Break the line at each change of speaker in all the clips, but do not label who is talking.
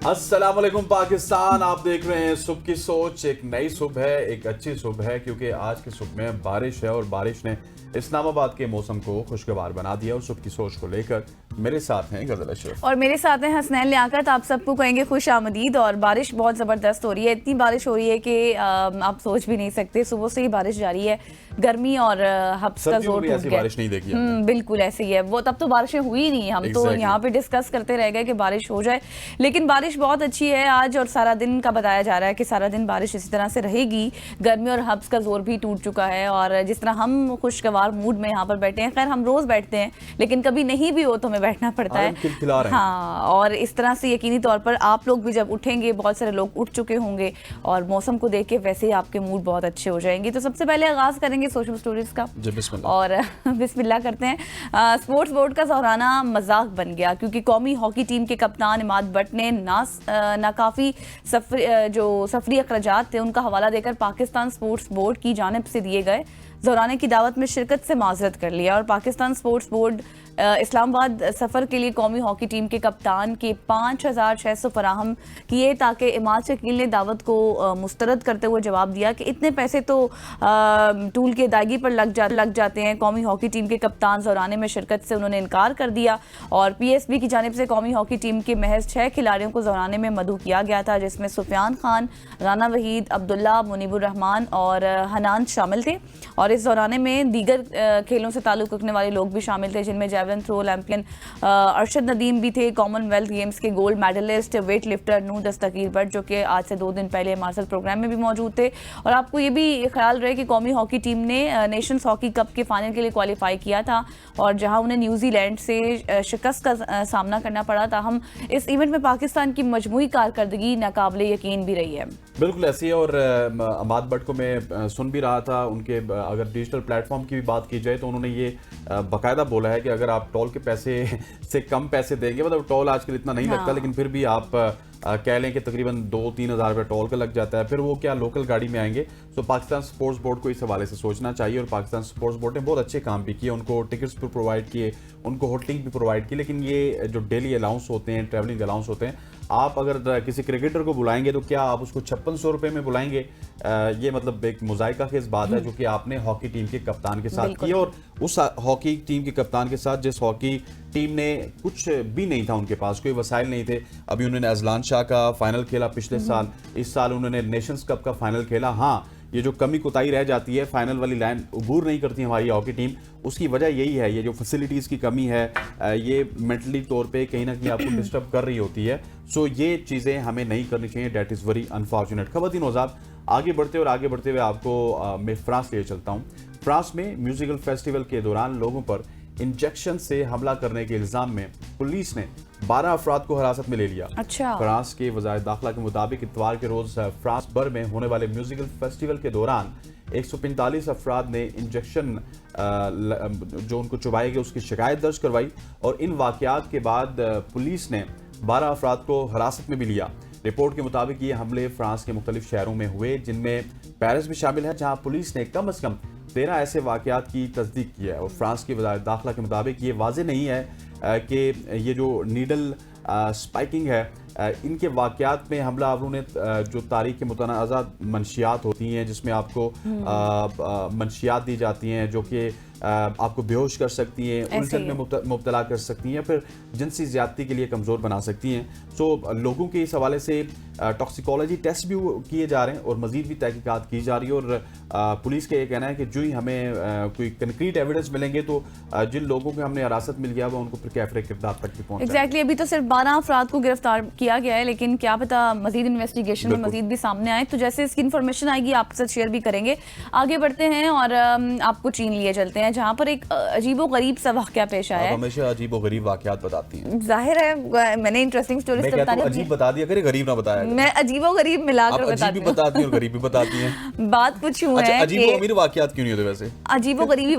अस्सलाम वालेकुम पाकिस्तान, आप देख रहे हैं सुबह की सोच। एक नई सुबह है, एक अच्छी सुबह है, क्योंकि आज की सुबह में बारिश है और बारिश ने इस्लामाबाद के मौसम को खुशगवार बना दिया। और सुबह की सोच को लेकर मेरे साथ हैं गजल अशरफ
और मेरे साथ हैं हसनैन लियाकत। आप सबको कहेंगे खुश आमदीद। और बारिश बहुत ज़बरदस्त हो रही है, इतनी बारिश हो रही है कि आप सोच भी नहीं सकते। सुबह से ही बारिश जारी है, गर्मी और हब्स का जोर टूट गया।
बारिश नहीं देखी
बिल्कुल ऐसी है वो, तब तो बारिशें हुई नहीं। हम तो यहाँ पे डिस्कस करते रह गए कि बारिश हो जाए, लेकिन बारिश बहुत अच्छी है आज और सारा दिन का बताया जा रहा है कि सारा दिन बारिश इसी तरह से रहेगी। गर्मी और हब्स का जोर भी टूट चुका है और जिस तरह हम खुशगवार मूड में यहाँ पर बैठे हैं, खैर हम रोज बैठते हैं लेकिन कभी नहीं भी हो तो हमें बैठना पड़ता है। हाँ, और इस तरह से यकीनी तौर पर आप लोग भी जब उठेंगे, बहुत सारे लोग उठ चुके होंगे और मौसम को देख के वैसे ही आपके मूड बहुत अच्छे हो जाएंगे। तो सबसे पहले आगाज करेंगे सोशल स्टोरीज का और बिस्मिल्लाह करते हैं। स्पोर्ट्स बोर्ड का ज़ोराना मजाक बन गया क्योंकि कौमी हॉकी टीम के कप्तान इमाद भट्ट ने नाकाफी जो सफरी अखराजात थे उनका हवाला देकर पाकिस्तान स्पोर्ट्स बोर्ड की जानिब से दिए गए ज़ोराने की दावत में शिरकत से माजरत कर लिया। और पाकिस्तान स्पोर्ट्स बोर्ड इस्लामाबाद सफ़र के लिए कौमी हॉकी टीम के कप्तान के 5,600 फराहम किए, ताकि इमाद शकील ने दावत को मुस्तरद करते हुए जवाब दिया कि इतने पैसे तो टूल की अदायगी पर लग जाते हैं। कौमी हॉकी टीम के कप्तान ज़ोराने में शिरकत से उन्होंने इनकार कर दिया और PSB की जानिब से कौमी हॉकी टीम के महज 6 खिलाड़ियों को ज़ोराने में मदऊ किया गया था, जिसमें सुफियान खान, राना वहीद, अब्दुल्ला, मुनीबुर रहमान और हनान शामिल थे। और इस ज़ोराने में दीगर खेलों से ताल्लुक़ रखने वाले लोग भी शामिल थे, जिनमें javelin throw Olympian Arshad Nadeem भी थे, कॉमनवेल्थ गेम्स के gold medalist weight lifter Noor Dastgir Butt जो कि आज से 2 दिन पहले मार्शल प्रोग्राम में भी मौजूद थे। और आपको ये भी ख्याल रहे कि कौमी हॉकी टीम ने नेशंस हॉकी कप के फाइनल के लिए क्वालिफाई किया था और जहां उन्हें न्यूजीलैंड से शिकस्त का सामना करना पड़ा था। हम इस इवेंट में पाकिस्तान की मजमूई कारकर्दगी नाकाबिले यकीन भी रही है।
बिल्कुल ऐसी है। और इमाद भट्ट को मैं सुन भी रहा था, उनके अगर डिजिटल प्लेटफॉर्म की भी बात की जाए तो उन्होंने ये बाकायदा बोला है कि अगर आप टोल के पैसे से कम पैसे देंगे, मतलब टोल आजकल इतना नहीं लगता लेकिन फिर भी आप कह लें कि तकरीबन 2-3 हज़ार रुपये टोल का लग जाता है, फिर वो क्या लोकल गाड़ी में आएंगे। तो पाकिस्तान स्पोर्ट्स बोर्ड को इस हवाले से सोचना चाहिए। और पाकिस्तान स्पोर्ट्स बोर्ड ने बहुत अच्छे काम भी किए, उनको टिकट्स भी प्रोवाइड किए, उनको होटलिंग भी प्रोवाइड की। लेकिन ये जो डेली अलाउंस होते हैं, ट्रैवलिंग अलाउंस होते हैं, आप अगर किसी क्रिकेटर को बुलाएंगे तो क्या आप उसको 5600 रुपये में बुलाएंगे? ये मतलब एक मुजाहिका खेज बात है जो कि आपने हॉकी टीम के कप्तान के साथ की। और उस हॉकी टीम के कप्तान के साथ जिस हॉकी टीम ने कुछ भी नहीं था, उनके पास कोई वसाइल नहीं थे। अभी उन्होंने अजलान शाह का फाइनल खेला पिछले साल, इस साल उन्होंने नेशंस कप का फाइनल खेला। हाँ, ये जो कमी कोताही रह जाती है, फाइनल वाली लाइन अबूर नहीं करती हमारी हॉकी टीम, उसकी वजह यही है, ये जो फैसिलिटीज़ की कमी है, ये मेंटली तौर पे कहीं ना कहीं आपको डिस्टर्ब कर रही होती है। सो ये चीज़ें हमें नहीं करनी चाहिए, डेट इज़ वेरी अनफॉर्चुनेट। खवातीन हज़रात, आगे बढ़ते हुए आपको मैं फ्रांस ले चलता हूँ। फ्रांस में म्यूजिकल फेस्टिवल के दौरान लोगों पर इंजेक्शन से हमला करने के इल्ज़ाम में पुलिस ने 12 अफराद को हिरासत में ले लिया।
अच्छा।
फ्रांस के वज़ारत दाखिला के मुताबिक इतवार के रोज़ फ्रांस भर में होने वाले म्यूजिकल फेस्टिवल के दौरान 145 अफराद ने इंजेक्शन जो उनको चुभाए गए उसकी शिकायत दर्ज करवाई। और इन वाक़यात के बाद पुलिस ने 12 अफराद को हिरासत में भी लिया। रिपोर्ट के मुताबिक ये हमले फ्रांस के मुख्तलिफ शहरों में हुए, जिनमें पेरिस भी शामिल है, जहाँ पुलिस ने कम अज़ कम 13 ऐसे वाक़यात की तस्दीक की है। और फ्रांस की वज़ारत दाखिला के मुताबिक ये वाज़ेह नहीं है कि ये जो नीडल स्पाइकिंग है, इनके वाक़यात में हमला आवरों ने जो तारीख के मुतनाज़ा मंशियात होती हैं, जिसमें आपको मंशियात दी जाती हैं जो कि आपको बेहोश कर सकती हैं, उलझन में मुब्तला कर सकती हैं, फिर जिनसी ज़्यादती के लिए कमज़ोर बना सकती हैं। सो लोगों के इस हवाले से टॉक्सिकोलॉजी टेस्ट भी किए जा रहे हैं और मज़ीद भी तहकीकात की जा रही है। और पुलिस का ये कहना है कि जो ही हमें कोई कंक्रीट एविडेंस मिलेंगे तो जिन लोगों को हमने हिरासत मिल गया वो उनको फिर कैफरे किरदार तक भी पहुँच।
एग्जैक्टली, अभी तो सिर्फ 12 अफराद को गिरफ्तार किया गया है, लेकिन क्या पता मजीद इन्वेस्टिगेशन में मजीद भी सामने आए। तो जैसे इसकी इन्फॉर्मेशन आएगी आपके साथ शेयर भी करेंगे। आगे बढ़ते हैं और आपको चीन लिए चलते हैं, जहाँ पर एक अजीबो गरीब सा वाक़या पेश आया है।
हमेशा अजीबो गरीब वाक़यात बताती हैं।
जाहिर है मैंने इंटरेस्टिंग स्टोरीज बतानी,
अजीब बता दिया करे, गरीब ना बताया।
मैं अजीबो गरीब मिलाकर
बताती हूं और गरीब भी बताती हैं।
बात कुछ यूं है।
अजीबो अमीर वाक़यात क्यों नहीं होते वैसे?
अजीबो गरीबी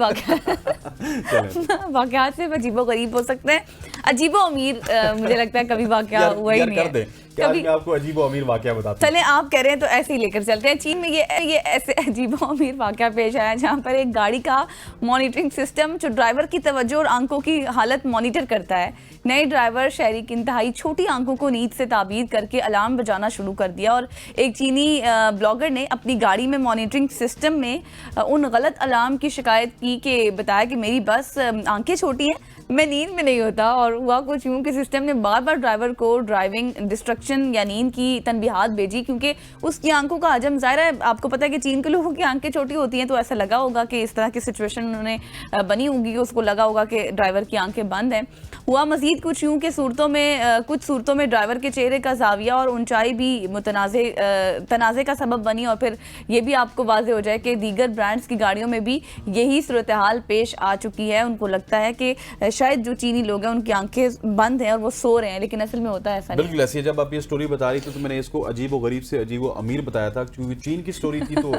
वाक़यात सिर्फ अजीबो गरीब हो सकते हैं, अजीबो अमीर मुझे लगता है कभी वाक़या हुआ ही नहीं है।
कि आज मैं आपको अजीब और अमीर वाकया बताता हूँ।
चले, आप कह रहे हैं तो ऐसे ही लेकर चलते हैं। चीन में ये ऐसे अजीब और अमीर वाकया पेश आया जहाँ पर एक गाड़ी का मॉनिटरिंग सिस्टम जो ड्राइवर की तवज्जो और आंखों की हालत मॉनिटर करता है। नए ड्राइवर शहरी की इंतहाई छोटी आंखों को नींद से ताबीर करके अलार्म बजाना शुरू कर दिया और एक चीनी ब्लॉगर ने अपनी गाड़ी में मॉनिटरिंग सिस्टम में उन गलत अलार्म की शिकायत की कि बताया कि मेरी बस आंखें छोटी हैं, मैं नींद में नहीं होता। और हुआ कुछ यूं कि सिस्टम ने बार बार ड्राइवर को ड्राइविंग डिस्ट्रक्शन या नींद की तनबीहात भेजी क्योंकि उसकी आंखों का हजम, ज़ाहिर है आपको पता है कि चीन के लोगों की आंखें छोटी होती हैं, तो ऐसा लगा होगा कि इस तरह की सिचुएशन उन्होंने बनी होगी, उसको लगा होगा कि ड्राइवर की आंखें बंद हैं। हुआ मजीद कुछ यूं कि कुछ सूरतों में ड्राइवर के चेहरे का जाविया और ऊंचाई भी तनाज़े का सबब बनी। और फिर ये भी आपको वाज़ेह हो जाए कि दीगर ब्रांड्स की गाड़ियों में भी यही सूरत हाल पेश आ चुकी है। उनको लगता है कि शायद जो चीनी लोग हैं उनकी आंखें बंद हैं और वो सो रहे हैं, लेकिन असल में होता है ऐसा नहीं।
बिल्कुल ऐसी है। जब आप ये स्टोरी बता रही थी तो मैंने इसको अजीब व गरीब से अजीब व अमीर बताया था, क्योंकि चीन की स्टोरी थी तो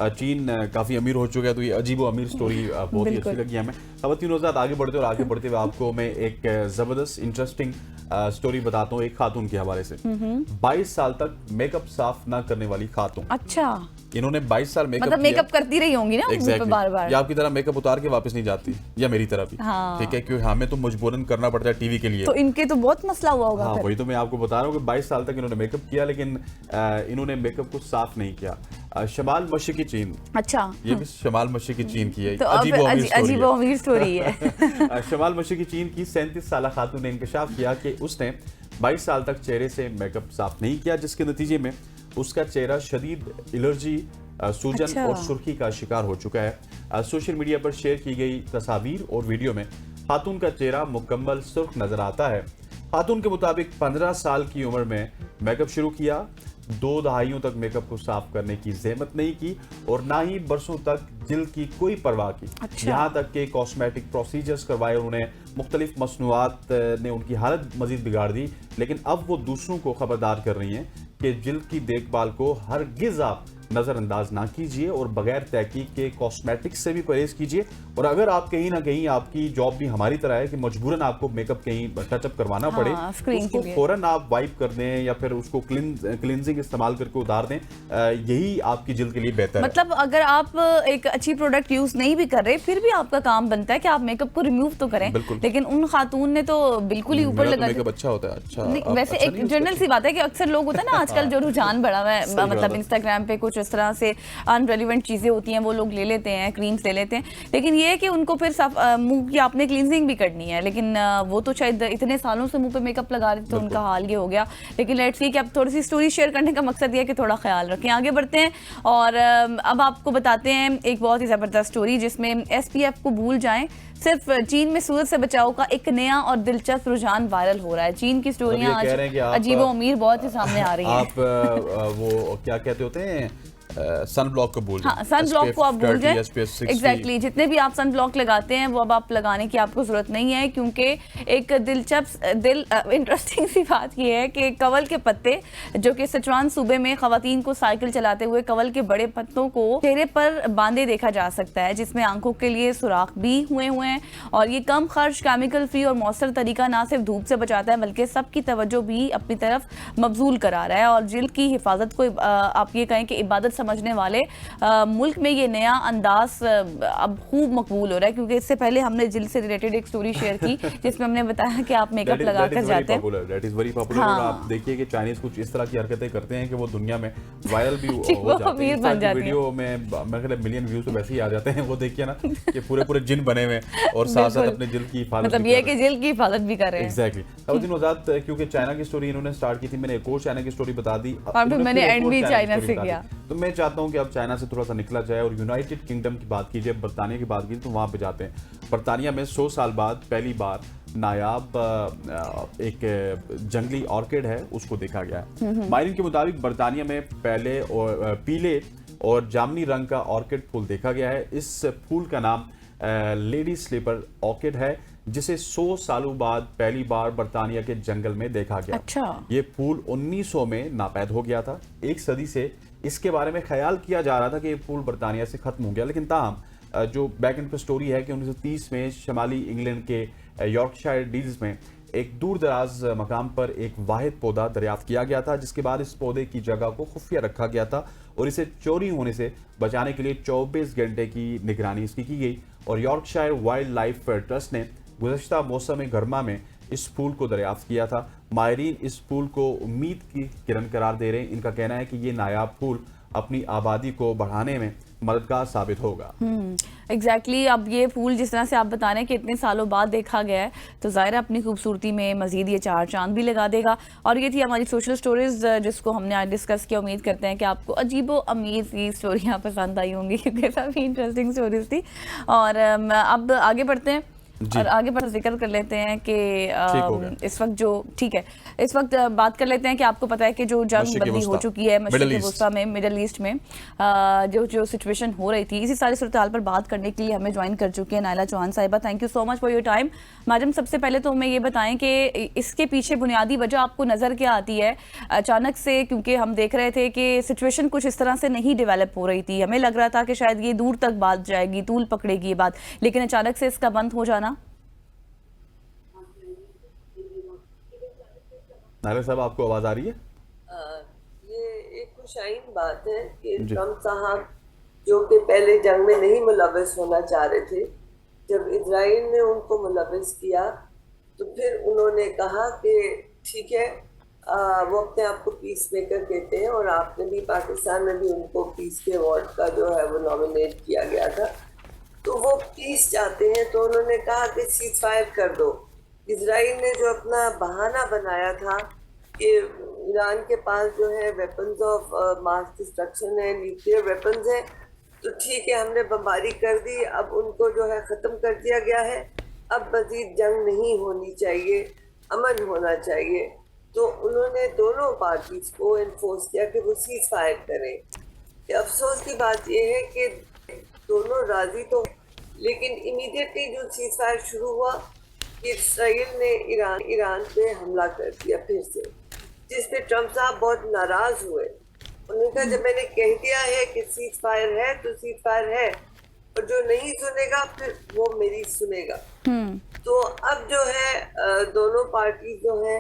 चीन काफ़ी अमीर हो चुका है, तो ये अजीब व अमीर स्टोरी बहुत ही अच्छी लगी हमें। खवातीन हज़रात, आगे बढ़ते हुए आपको मैं एक ज़बरदस्त इंटरेस्टिंग स्टोरी बताता हूँ एक खातून के हवाले से। 22 साल तक मेकअप साफ ना करने वाली खातून।
अच्छा,
इन्होंने 22 साल
मेकअप करती रही होंगी ना मुंह पे बार-बार।
या आपकी तरह मेकअप उतार के वापस नहीं जाती, या मेरी तरह भी।
हाँ।
ठीक है, क्योंकि हमें तो मजबूरन करना पड़ता है टीवी के लिए।
तो इनके तो बहुत मसला हुआ होगा।
हाँ, वही तो मैं आपको बता रहा हूँ कि 22 साल तक इन्होंने मेकअप किया, लेकिन इन्होंने मेकअप को साफ नहीं किया। शमाल मशरिकी चीन।
अच्छा,
ये भी शमाल मशरिकी चीन की है।
तो अजीब और अमीर स्टोरी है।
शमाल मशरिकी चीन की 37 साल खातून ने इंकशाफ किया कि उसने 22 साल तक चेहरे से मेकअप साफ नहीं किया, जिसके नतीजे में उसका चेहरा शदीद एलर्जी, सूजन और सुर्खी का शिकार हो चुका है। सोशल मीडिया पर शेयर की गई तस्वीर और वीडियो में खातून का चेहरा मुकम्मल सुर्ख नजर आता है। खातून के मुताबिक 15 साल की उम्र में मेकअप शुरू किया, 2 दहाइयों तक मेकअप को साफ करने की ज़हमत नहीं की और ना ही बरसों तक जिल्द की कोई परवाह की।
अच्छा।
यहाँ तक के कॉस्मेटिक प्रोसीजर्स करवाए उन्होंने, मुख्तलिफ मसनूआत ने उनकी हालत मजीद बिगाड़ दी, लेकिन अब वो दूसरों को खबरदार कर रही हैं कि जिल्द की देखभाल को हरगिज़ आप नज़रअंदाज ना कीजिए और बगैर तहकीक के कॉस्मेटिक्स से भी परहेज कीजिए। और अगर आप कहीं ना कहीं, आपकी जॉब भी हमारी तरह है कि मजबूरन आपको मेकअप कहीं टचअप करवाना पड़े, उसको फौरन आप वाइप कर दें या फिर उसको क्लिनजिंग इस्तेमाल करके उतार दें, यही आपकी जिल्द के लिए बेहतर है।
मतलब अगर आप एक अच्छी प्रोडक्ट यूज नहीं भी कर रहे, फिर भी आपका काम बनता है कि आप मेकअप को रिमूव तो करें। लेकिन उन खातून ने तो बिल्कुल ही ऊपर लगा।
मेकअप अच्छा होता है। अच्छा,
वैसे एक जनरल सी बात है कि अक्सर लोग होता है ना आजकल जो रुझान बढ़ा हुआ है, मतलब इंस्टाग्राम पे कुछ इस तरह से अनरेलिवेंट चीजें होती हैं, वो लोग ले लेते हैं, क्रीम्स ले लेते हैं, लेकिन ये है कि उनको फिर मुंह की आपने क्लींजिंग भी करनी है। लेकिन वो तो शायद इतने सालों से मुंह पे मेकअप लगा रहे थे तो उनका हाल ये हो गया। लेकिन लेट्स सी कि अब थोड़ी सी स्टोरी शेयर करने का मकसद ये है कि थोड़ा ख्याल रखें। आगे बढ़ते हैं और अब आपको बताते हैं एक बहुत ही जबरदस्त स्टोरी जिसमें SPF को भूल जाएं, सिर्फ चीन में सूरज से बचाव का एक नया और दिलचस्प रुझान वायरल हो रहा है। चीन की स्टोरियां आज अजीब और अमीर बहुत ही सामने आ रही हैं।
आप वो क्या कहते होते हैं, सन ब्लॉक को भूल जाएं।
हाँ, सन ब्लॉक को आप भूल जाएं। एग्जैक्टली, जितने भी आप सन ब्लॉक लगाते हैं वो अब आप लगाने की आपको जरूरत नहीं है, क्योंकि एक इंटरेस्टिंग सी बात ये है कि कवल के पत्ते, जो कि सिचुआन सूबे में खवातीन को साइकिल चलाते हुए कवल के बड़े पत्तों को चेहरे पर बांधे देखा जा सकता है, जिसमें आंखों के लिए सुराख भी हुए हैं। और ये कम खर्च, केमिकल फ्री और मौसर तरीका ना सिर्फ धूप से बचाता है बल्कि सबकी तवज्जो भी अपनी तरफ मबजूल करा रहा है। और जिल्द की हिफाजत को आप ये कहें कि इबादत समझने वाले मुल्क में ये नया अंदाज अब खूब मकबूल हो रहा है, क्योंकि इससे पहले हमने जिल्द से रिलेटेड एक स्टोरी शेयर की जिसमें हमने बताया कि आप मेकअप लगाकर जाते हैं।
That is very popular. और आप देखिए कि चाइनीज कुछ इस तरह की हरकतें करते हैं कि वो दुनिया में वायरल भी हो जाते हैं। वीडियो में मेरे ख्याल मिलियन व्यूज तो वैसे ही आ जाते हैं। वो देखिए ना कि पूरे जिन बने हुए और साथ साथ अपने जिल्द की हिफाजत,
मतलब ये कि जिल्द की हिफाजत भी कर रहे हैं।
एग्जैक्टली। खवातीन हज़रात, क्योंकि चाइना की स्टोरी इन्होंने स्टार्ट की थी, मैंने एक और चाइना की स्टोरी बता दी
और फिर मैंने एंड भी चाइना से किया।
तो मैं चाहता हूं कि अब चाइना से थोड़ा सा निकला जाए और यूनाइटेड किंगडम की बात कीजिए, बरतानिया की बात कीजिए, तो वहां पे जाते हैं। बरतानिया में 100 साल बाद पहली बार नायाब एक जंगली ऑर्किड है, उसको देखा गया है। माहिरीन के मुताबिक बरतानिया में पीले और जामनी रंग का ऑर्किड फूल देखा गया है। इस फूल का नाम लेडी स्लीपर ऑर्किड है, जिसे 100 सालों बाद पहली बार बरतानिया के जंगल में देखा गया।
अच्छा।
ये फूल 1900 में नापैद हो गया था। एक सदी से इसके बारे में ख्याल किया जा रहा था कि ये फूल बरतानिया से खत्म हो गया, लेकिन ताहम जो बैक एंड पर स्टोरी है कि 1930 में शमाली इंग्लैंड के यॉर्कशायर डील्स में एक दूर दराज मकाम पर एक वाहिद पौधा दरियाफ्त किया गया था, जिसके बाद इस पौधे की जगह को खुफिया रखा गया था और इसे चोरी होने से बचाने के लिए 24 घंटे की निगरानी इसकी की गई। और यॉर्कशायर वाइल्ड लाइफ ट्रस्ट ने गुज़श्ता मौसम गर्मा में इस फूल को दरियाफ्त किया था। माहिरीन इस फूल को उम्मीद की किरण करार दे रहे हैं। इनका कहना है कि ये नायाब फूल अपनी आबादी को बढ़ाने में मददगार साबित होगा।
एग्जैक्टली अब ये फूल जिस तरह से आप बता रहे हैं कि इतने सालों बाद देखा गया है, तो ज़ाहिर है अपनी खूबसूरती में मजीद ये चार चांद भी लगा देगा। और ये थी हमारी सोशल स्टोरीज जिसको हमने आज डिस्कस किया। उम्मीद करते हैं कि आपको अजीबो अमीर सी स्टोरियाँ पसंद आई होंगी, क्योंकि काफ़ी इंटरेस्टिंग स्टोरीज थी। और अब आगे बढ़ते हैं और आगे बढ़ जिक्र कर लेते हैं कि इस वक्त जो ठीक है, इस वक्त बात कर लेते हैं कि आपको पता है कि जो जंग बंदी हो चुकी है मशरिक़ वस्ता में, मिडल ईस्ट में जो सिचुएशन हो रही थी, इसी सारी सूरत पर बात करने के लिए हमें ज्वाइन कर चुके हैं नाइला चौहान साहिबा। Thank you so much for your time. Madam, सबसे पहले तो हमें ये बताएं कि इसके पीछे बुनियादी वजह आपको नज़र क्या आती है अचानक से, क्योंकि हम देख रहे थे कि सिचुएशन कुछ इस तरह से नहीं डेवलप हो रही थी। हमें लग रहा था कि शायद ये दूर तक बात जाएगी, तूल पकड़ेगी ये बात, लेकिन अचानक से इसका बंद हो जाना।
नायला साहब, आपको आवाज आ रही है?
ये एक खुशाइन बात है कि ट्रम्प साहब जो कि पहले जंग में नहीं मुलव्वस होना चाह रहे थे, जब इजराइल ने उनको मुलव्वस किया तो फिर उन्होंने कहा कि ठीक है, वो अपने आप को पीस मेकर कहते हैं और आपने भी पाकिस्तान में भी उनको पीस के अवार्ड का जो है वो नॉमिनेट किया गया था। तो वो पीस चाहते हैं, तो उन्होंने कहा कि सीज फायर कर दो। इजराइल ने जो अपना बहाना बनाया था कि ईरान के पास जो है वेपन्स ऑफ मास डिस्ट्रक्शन है, न्यूक्लियर वेपन्स है, तो ठीक है हमने बमबारी कर दी, अब उनको जो है ख़त्म कर दिया गया है, अब मज़ीद जंग नहीं होनी चाहिए, अमन होना चाहिए। तो उन्होंने दोनों पार्टीज को इन्फोर्स किया कि वो सीज फायर करें। अफसोस की बात यह है कि दोनों राजी तो, लेकिन इमीडिएटली जो सीज फायर शुरू हुआ, इसराइल ने ईरान पे हमला कर दिया फिर से, जिस पे ट्रम्प साहब बहुत नाराज हुए। उन्होंने कहा जब मैंने कह दिया है कि सीज फायर है तो सीज फायर है, और जो नहीं सुनेगा फिर वो मेरी सुनेगा। तो अब जो है दोनों पार्टी जो है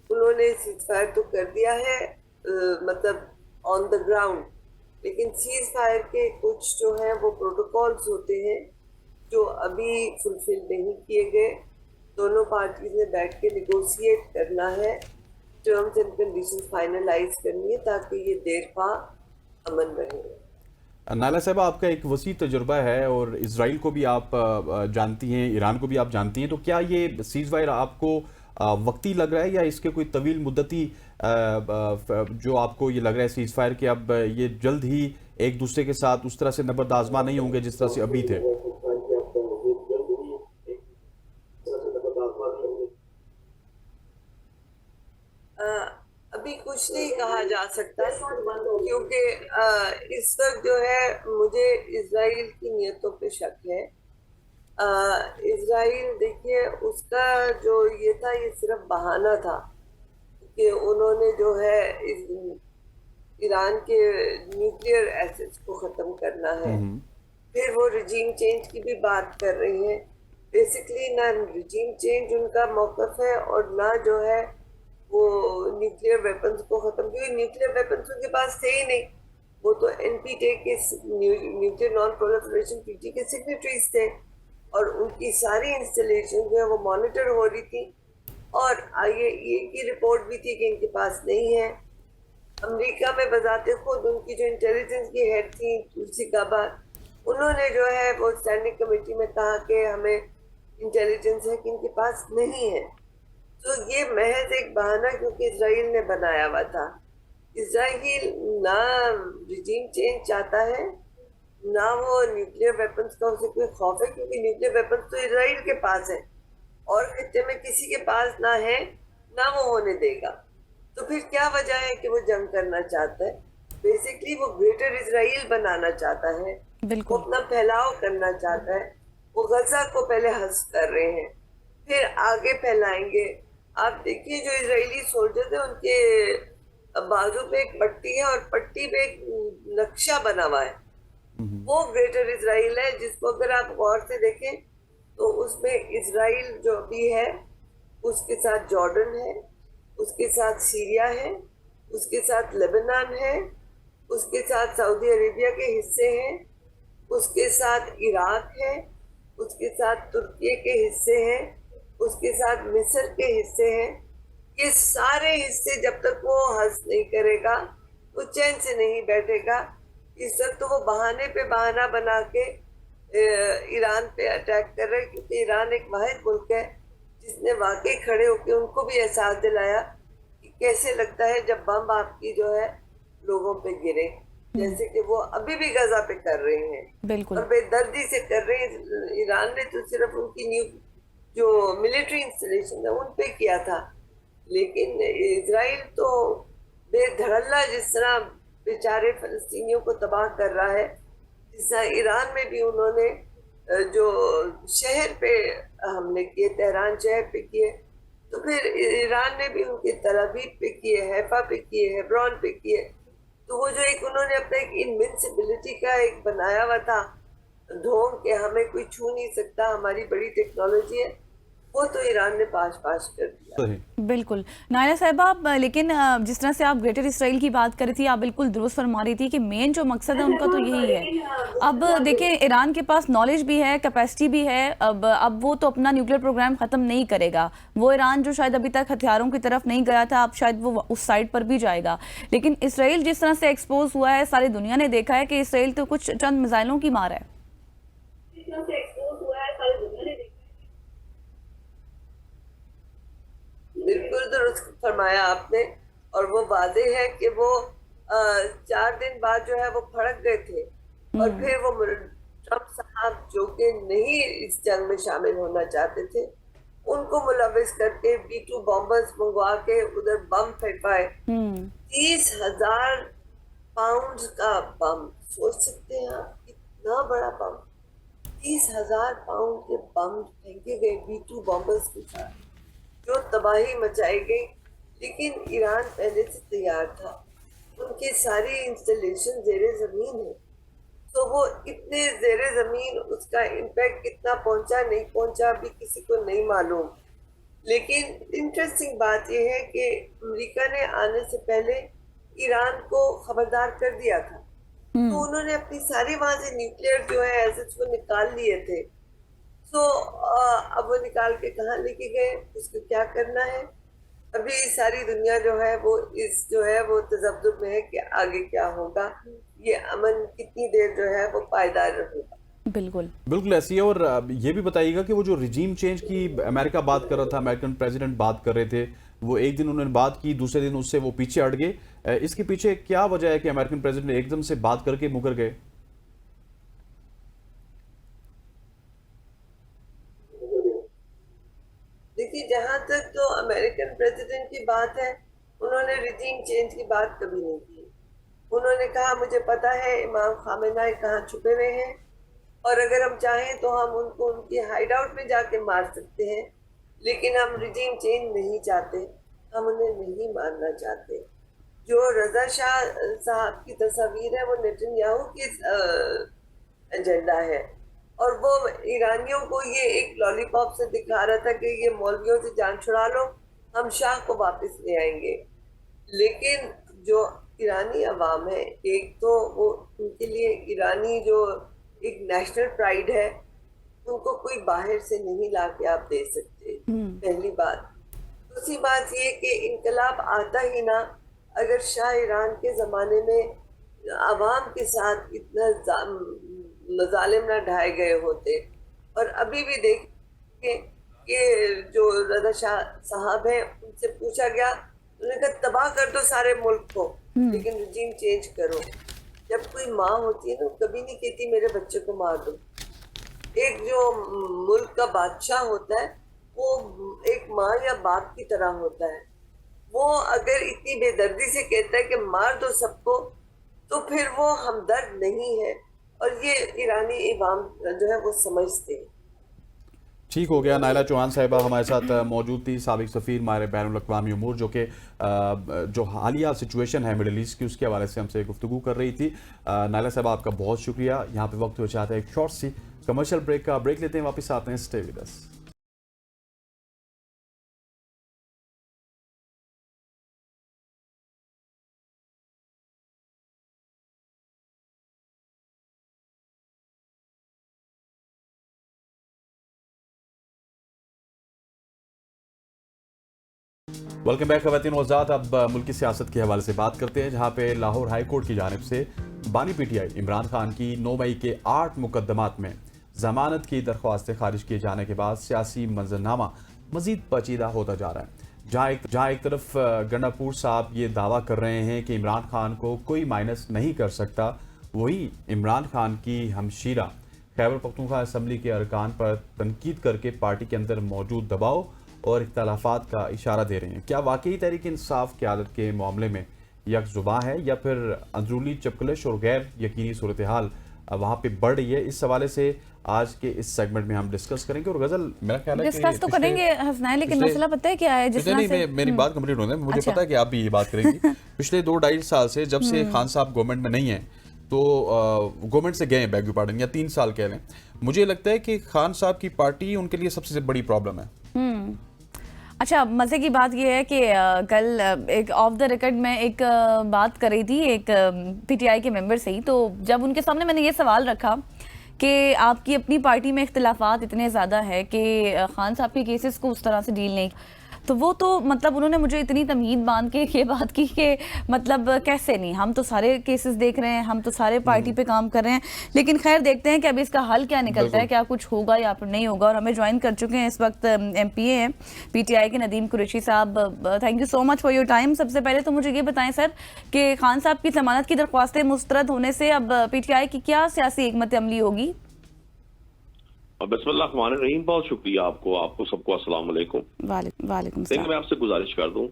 उन्होंने सीज फायर तो कर दिया है, मतलब ऑन द ग्राउंड, लेकिन सीज फायर के कुछ जो है वो प्रोटोकॉल्स होते हैं जो अभी फुलफिल नहीं किए गए। दोनों पार्टीज ने बैठ के निगोशिएट करना है, टर्म्स एंड कंडीशंस फाइनलाइज करनी है ताकि ये देर पा अमन रहे।
नायला साहब, आपका एक वसी तजुर्बा है और इजराइल को भी आप जानती हैं, ईरान को भी आप जानती हैं, तो क्या ये सीज फायर आपको वक्ती लग रहा है या इसके कोई तवील मुद्दती जो आपको ये लग रहा है सीज फायर के अब ये जल्द ही एक दूसरे के साथ उस तरह से नबर्द आजमा नहीं होंगे जिस तरह से अभी थे?
अभी कुछ नहीं कहा जा सकता क्योंकि इस वक्त जो है मुझे इजराइल की नीयतों पे शक है। इजराइल देखिए, उसका जो ये था ये सिर्फ बहाना था कि उन्होंने जो है ईरान के न्यूक्लियर एसेट्स को ख़त्म करना है। फिर वो रिजीम चेंज की भी बात कर रही हैं। बेसिकली ना रिजीम चेंज उनका मौक़िफ़ है और ना जो है वो न्यूक्लियर वेपन्स को ख़त्म, क्योंकि न्यूक्लियर वेपन्स उनके पास थे ही नहीं। वो तो NPT के न्यूक्लियर नॉन प्रोलिफरेशन ट्रीटी के सिग्नेटरीज थे और उनकी सारी इंस्टॉलेशन जो है वो मॉनिटर हो रही थी। और IAEA की रिपोर्ट भी थी कि इनके पास नहीं है। अमेरिका में बजाते खुद उनकी जो इंटेलिजेंस की हेड थी तुलसी गाबार्ड, उन्होंने जो है वो स्टैंडिंग कमेटी में कहा कि हमें इंटेलिजेंस है कि इनके पास नहीं है। तो ये महज एक बहाना क्योंकि इजराइल ने बनाया हुआ था। इजराइल ना रिजीम चेंज चाहता है, ना वो न्यूक्लियर वेपन्स का उसे कोई खौफ है, क्योंकि न्यूक्लियर वेपन्स तो इजराइल के पास है और खित्ते में किसी के पास ना है, ना वो होने देगा। तो फिर क्या वजह है कि वो जंग करना चाहता है? बेसिकली वो ग्रेटर इजराइल बनाना चाहता है, वो अपना फैलाव करना चाहता है। वो गजा को पहले हस्फ कर रहे हैं, फिर आगे फैलाएंगे। आप देखिए जो इजरायली सोल्जर थे उनके बाजू पे एक पट्टी है और पट्टी पे एक नक्शा बना हुआ है, वो ग्रेटर इजराइल है, जिसको अगर आप गौर से देखें तो उसमें इजराइल जो भी है उसके साथ जॉर्डन है, उसके साथ सीरिया है, उसके साथ लेबनान है, उसके साथ सऊदी अरेबिया के हिस्से हैं, उसके साथ इराक है, उसके साथ तुर्की के हिस्से हैं, उसके साथ मिस्र के हिस्से हैं। ये सारे हिस्से जब तक वो हज नहीं करेगा, वो चैन से नहीं बैठेगा। इस वक्त तो वो बहाने पे बहाना बना के ईरान पे अटैक कर रहे हैं, क्योंकि ईरान एक वाहिद मुल्क है जिसने वाकई खड़े होकर उनको भी एहसास दिलाया कि कैसे लगता है जब बम आपकी जो है लोगों पे गिरे, जैसे कि वो अभी भी गजा पे कर रहे हैं
बिल्कुल।
और बेदर्दी से कर रहे हैं। ईरान ने तो सिर्फ उनकी न्यू जो मिलिट्री इंस्टॉलेशन है उन पे किया था, लेकिन इजराइल तो बेधड़ल्ला जिस तरह बेचारे फलस्तीनियों को तबाह कर रहा है, जिस तरह ईरान में भी उन्होंने जो शहर पे हमले किए, तेहरान शहर पे किए, तो फिर ईरान ने भी उनके तल अवीव पे किए, हैफा पे किए, हेब्रोन पे किए। तो वो जो एक उन्होंने अपना एक इनविंसिबिलिटी का एक बनाया हुआ था ढोंग के हमें कोई छू नहीं सकता, हमारी बड़ी टेक्नोलॉजी है, वो तो ईरान ने पाश पाश कर दिया।
सही।
बिल्कुल नायला साहिबा, आप लेकिन जिस तरह से आप ग्रेटर इसराइल की बात कर रही थी, आप बिल्कुल दुरुस्त फरमा रही थी कि मेन जो मकसद है उनका तो यही है। अब देखिए, ईरान के पास नॉलेज भी है, कैपेसिटी भी है। अब वो तो अपना न्यूक्लियर प्रोग्राम खत्म नहीं करेगा। वो ईरान जो शायद अभी तक हथियारों की तरफ नहीं गया था, अब शायद वो उस साइड पर भी जाएगा। लेकिन इसराइल जिस तरह से एक्सपोज हुआ है, सारी दुनिया ने देखा है कि इसराइल तो कुछ चंद मिसाइलों की मार है।
बिल्कुल दुरुस्त फरमाया आपने, और वो वादे है कि वो 4 दिन बाद जो है वो फड़क गए थे, और फिर वो ट्रम्प साहब जो कि नहीं इस जंग में शामिल होना चाहते थे, उनको मुलविस करके B2 बॉम्बर्स मंगवा के उधर बम फेंकवाए। 30,000 पाउंड का बम, सोच सकते हैं आप, इतना बड़ा बम, 30,000 पाउंड के बम फेंके गए B2 बॉम्बर्स के साथ, जो तबाही मचाई गई। लेकिन ईरान पहले से तैयार था, उनकी सारी इंस्टॉलेशन जेरे जमीन है, तो वो इतने जेरे जमीन, उसका इम्पैक्ट कितना पहुंचा नहीं पहुंचा अभी किसी को नहीं मालूम। लेकिन इंटरेस्टिंग बात यह है कि अमेरिका ने आने से पहले ईरान को खबरदार कर दिया था, तो उन्होंने अपनी सारी वहां से न्यूक्लियर जो है एसेट्स को निकाल लिए थे। तो अब वो निकाल के कहाँ लेके गए, उसको क्या करना है, अभी सारी दुनिया जो है वो इस जो है वो तजब्जुब में है कि आगे क्या होगा, ये अमन कितनी देर जो है वो पायदार रहेगा।
बिल्कुल
बिल्कुल ऐसी है। और ये भी बताइएगा कि वो जो रिजीम चेंज की अमेरिका बात कर रहा था, अमेरिकन प्रेसिडेंट बात कर रहे थे, वो एक दिन उन्होंने बात की, दूसरे दिन उससे वो पीछे हट गए। इसके पीछे क्या वजह है कि अमेरिकन प्रेसिडेंट एकदम से बात करके मुकर गए?
देखिए, जहां तक तो अमेरिकन प्रेसिडेंट की बात है, उन्होंने रिजीम चेंज की बात कभी नहीं की। उन्होंने कहा मुझे पता है इमाम खामेनी कहाँ छुपे हुए हैं, और अगर हम चाहें तो हम उनको उनकी हाइड आउट में जाके मार सकते हैं, लेकिन हम रिजीम चेंज नहीं चाहते, हम उन्हें नहीं मारना चाहते। जो रजा शाह साहब की तस्वीर है वो नेतन्याहू की एजेंडा है, और वो ईरानियों को ये एक लॉलीपॉप से दिखा रहा था कि ये मौलवियों से जान छुड़ा लो, हम शाह को वापस ले आएंगे। लेकिन जो ईरानी अवाम है, एक तो वो उनके लिए ईरानी जो एक नेशनल प्राइड है, उनको कोई बाहर से नहीं ला के आप दे सकते, पहली बात। दूसरी बात ये कि इनकलाब आता ही ना अगर शाह ईरान के ज़माने में आवाम के साथ इतना मजालिम ना ढाए गए होते। और अभी भी देखिए कि जो रजा शाह साहब हैं, उनसे पूछा गया, उन्होंने कहा तबाह कर दो सारे मुल्क को, लेकिन रिजीम चेंज करो। जब कोई माँ होती है ना, कभी नहीं कहती मेरे बच्चे को मार दो। एक जो मुल्क का बादशाह होता है, वो एक माँ या बाप की तरह होता है। वो अगर इतनी बेदर्दी से कहता है कि मार दो सबको, तो फिर वो हमदर्द नहीं है, और ये ईरानी इमाम जो है वो समझते हैं।
ठीक हो गया। नायला चौहान साहिबा हमारे साथ मौजूद थी, साबिक सफ़ीर माहिर बैनुल अक़वामी उमूर, जो कि जो हालिया सिचुएशन है मिडिल ईस्ट की, उसके हवाले से हमसे गुफ्तगू कर रही थी। नायला साहिबा, आपका बहुत शुक्रिया। यहाँ पे वक्त हो चाहता है एक शॉर्ट सी कमर्शियल ब्रेक का। ब्रेक लेते हैं, वापस आते हैं। Stay with us. Welcome back खवातीन वज़ात। अब मुल्की सियासत के हवाले से बात करते हैं, जहां पे लाहौर हाई कोर्ट की जानिब से बानी पीटीआई इमरान खान की 9 मई के 8 मुकदमात में जमानत की दरख्वास्तें खारिज किए जाने के बाद सियासी मंजरनामा मजीद पेचीदा होता जा रहा है। जहाँ एक तरफ गंडापुर साहब ये दावा कर रहे हैं कि इमरान खान को कोई माइनस नहीं कर सकता, वही इमरान खान की हमशीरा खैबर पख्तूनख्वा असम्बली के अरकान पर तनकीद करके पार्टी के अंदर मौजूद दबाव और इख्तलाफात का इशारा दे रहे हैं। क्या वाकई तहरीक इंसाफ क़यादत के मामले में यकजुबां है या फिर अंदरूनी चपकलिश और गैर यकीनी सूरत हाल वहाँ पे बढ़ रही है? इस हवाले से आज के इस सेगमेंट में हम डिस्कस करेंगे। और गजल, मेरा ख्याल है
डिस्कस तो करेंगे हसनैन, लेकिन मसला पता है क्या है? जिस तरह से
मेरी बात कंप्लीट होने दें, मुझे
अच्छा।
पता है कि आप भी ये बात करेंगी। पिछले 2-2.5 साल से जब से खान साहब गवर्नमेंट में नहीं है, तो गवर्नमेंट से गए हैं, बैग पार्डन, या 3 साल कह लें, मुझे लगता है कि खान साहब की पार्टी उनके लिए सबसे बड़ी प्रॉब्लम है।
अच्छा, मज़े की बात यह है कि कल एक ऑफ द रिकॉर्ड में एक बात कर रही थी एक पीटीआई के मेंबर से ही, तो जब उनके सामने मैंने ये सवाल रखा कि आपकी अपनी पार्टी में इख्तिलाफात इतने ज़्यादा है कि खान साहब के केसेस को उस तरह से डील नहीं, तो वो तो मतलब उन्होंने मुझे इतनी तमहीद बांध के ये बात की कि मतलब कैसे नहीं, हम तो सारे केसेस देख रहे हैं, हम तो सारे पार्टी पे काम कर रहे हैं। लेकिन खैर देखते हैं कि अभी इसका हल क्या निकलता है, क्या कुछ होगा या फिर नहीं होगा। और हमें ज्वाइन कर चुके हैं इस वक्त एमपीए हैं पीटीआई के नदीम कुरैशी साहब। Thank you so much for your time. सबसे पहले तो मुझे ये बताएं सर कि खान साहब की जमानत की दरख्वास्तें मुस्तरद होने से अब पीटीआई की क्या सियासी हिकमत अमली होगी?
बिस्मिल्लाहिर्रहमानिर्रहीम। बहुत शुक्रिया आपको सबको अस्सलाम वालेकुम।
वालेकुम
देखिए, मैं आपसे गुजारिश कर दूं,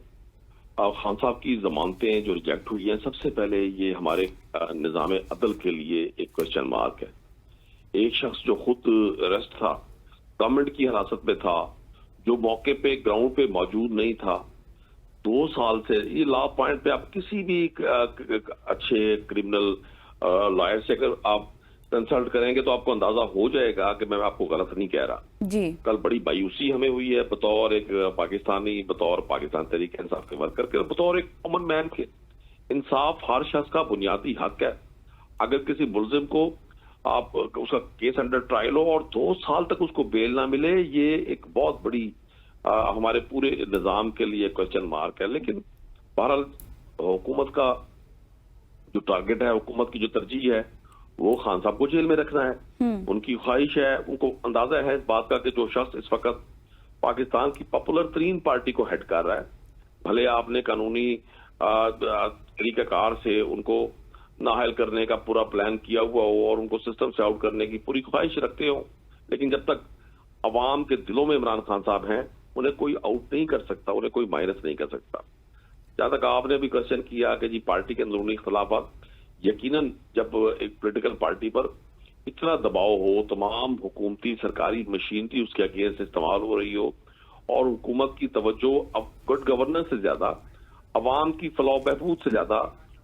खान साहब की जमानतें जो रिजेक्ट हुई हैं, सबसे पहले ये हमारे निज़ाम अदल के लिए एक क्वेश्चन मार्क है। एक शख्स जो खुद अरेस्ट था, गवर्नमेंट की हिरासत में था, जो मौके पे ग्राउंड पे मौजूद नहीं था, 2 साल से, ये लॉ पॉइंट पे आप किसी भी अच्छे क्रिमिनल लॉयर से अगर आप कंसल्ट करेंगे तो आपको अंदाजा हो जाएगा कि मैं आपको गलत नहीं कह रहा
जी।
कल बड़ी मायूसी हमें हुई है बतौर एक पाकिस्तानी, बतौर पाकिस्तान तहरीक इंसाफ के वर्कर के, बतौर एक कॉमन मैन के। इंसाफ हर शख्स का बुनियादी हक है। अगर किसी मुलजिम को आप उसका केस अंडर ट्रायल हो और 2 साल तक उसको बेल ना मिले, ये एक बहुत बड़ी हमारे पूरे निजाम के लिए क्वेश्चन मार्क है। लेकिन बहरहाल हुकूमत का जो टारगेट है, हुकूमत की जो तरजीह है, वो खान साहब को जेल में रखना है। उनकी ख्वाहिश है, उनको अंदाजा है इस बात का कि जो शख्स इस वक्त पाकिस्तान की पॉपुलर तरीन पार्टी को हेड कर रहा है, भले आपने कानूनी तरीकाकार से उनको नाहल करने का पूरा प्लान किया हुआ हो और उनको सिस्टम से आउट करने की पूरी ख्वाहिश रखते हो, लेकिन जब तक अवाम के दिलों में इमरान खान साहब हैं, उन्हें कोई आउट नहीं कर सकता, उन्हें कोई माइनस नहीं कर सकता। जहां तक आपने भी क्वेश्चन किया कि जी पार्टी के अंदरूनी इख्तलाफात, यकीनन जब एक पॉलिटिकल पार्टी पर इतना दबाव हो, तमाम हुकूमती सरकारी मशीनरी उसके अगेंस्ट इस्तेमाल हो रही हो और हुकूमत की तवज्जो अब गुड गवर्नेंस से ज्यादा, अवाम की फलाह बहबूद से ज्यादा,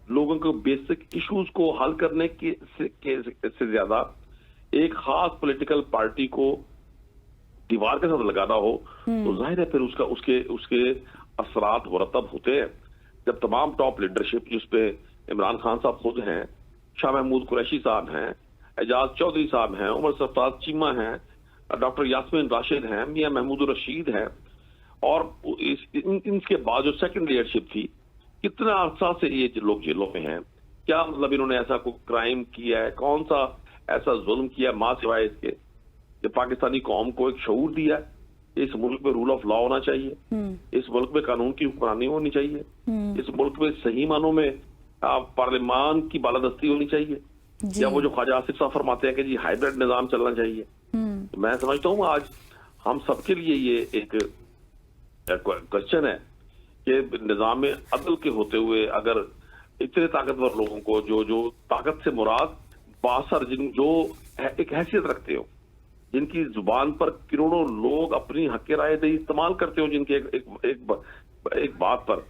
लोगों के बेसिक इश्यूज को हल करने से ज्यादा एक खास पॉलिटिकल पार्टी को दीवार के साथ लगाना हो, तो जाहिर है फिर उसके असरात मुरतब होते हैं। जब तमाम टॉप लीडरशिप जिसपे इमरान खान साहब खुद हैं, शाह महमूद कुरैशी साहब हैं, एजाज चौधरी साहब हैं, उमर सरफराज चीमा हैं, डॉक्टर यास्मीन राशिद हैं, मियां महमूद रशीद हैं, और इनके बाद जो सेकंड लीडरशिप थी, कितना अरसा से ये लोग जेलों में हैं। क्या मतलब इन्होंने ऐसा कोई क्राइम किया है, कौन सा ऐसा जुल्म किया मां सिवाय इसके कि पाकिस्तानी कौम को एक शऊर दिया है? इस मुल्क में रूल ऑफ लॉ होना चाहिए, इस मुल्क में कानून की हुक्मरानी होनी चाहिए, इस मुल्क में सही मानों में पार्लियामान की बालादस्ती होनी चाहिए, या वो जो ख्वाजा आसिफ साहब फरमाते हैं कि जी हाइब्रिड निजाम चलना चाहिए। तो मैं समझता हूँ आज हम सबके लिए ये एक क्वेश्चन है कि निजाम अदल के होते हुए अगर इतने ताकतवर लोगों को, जो ताकत से मुराद बासर, जो एक हैसियत रखते हो, जिनकी जुबान पर करोड़ों लोग अपनी हक राय दही इस्तेमाल करते हो, जिनके एक बात पर,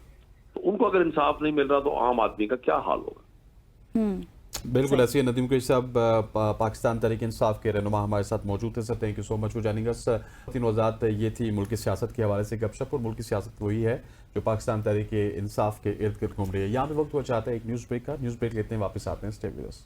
तो उनको अगर इंसाफ नहीं मिल रहा तो आम आदमी का क्या हाल होगा?
बिल्कुल ऐसी है। नदीम कुरैशी साहब पाकिस्तान तहरीक इंसाफ के रहनुमा हमारे साथ मौजूद थे। Sir, thank you so much for joining us. 3 वजात ये थी मुल्क की सियासत के हवाले से गपशप, और मुल्क की सियासत वही है जो पाकिस्तान तहरीक इंसाफ के इर्द गिर्द घूम रही है। यहाँ पे वक्त हुआ चाहता है एक न्यूज़ ब्रेक का। न्यूज़ ब्रेक लेते हैं, वापस आते हैं। Stay with us.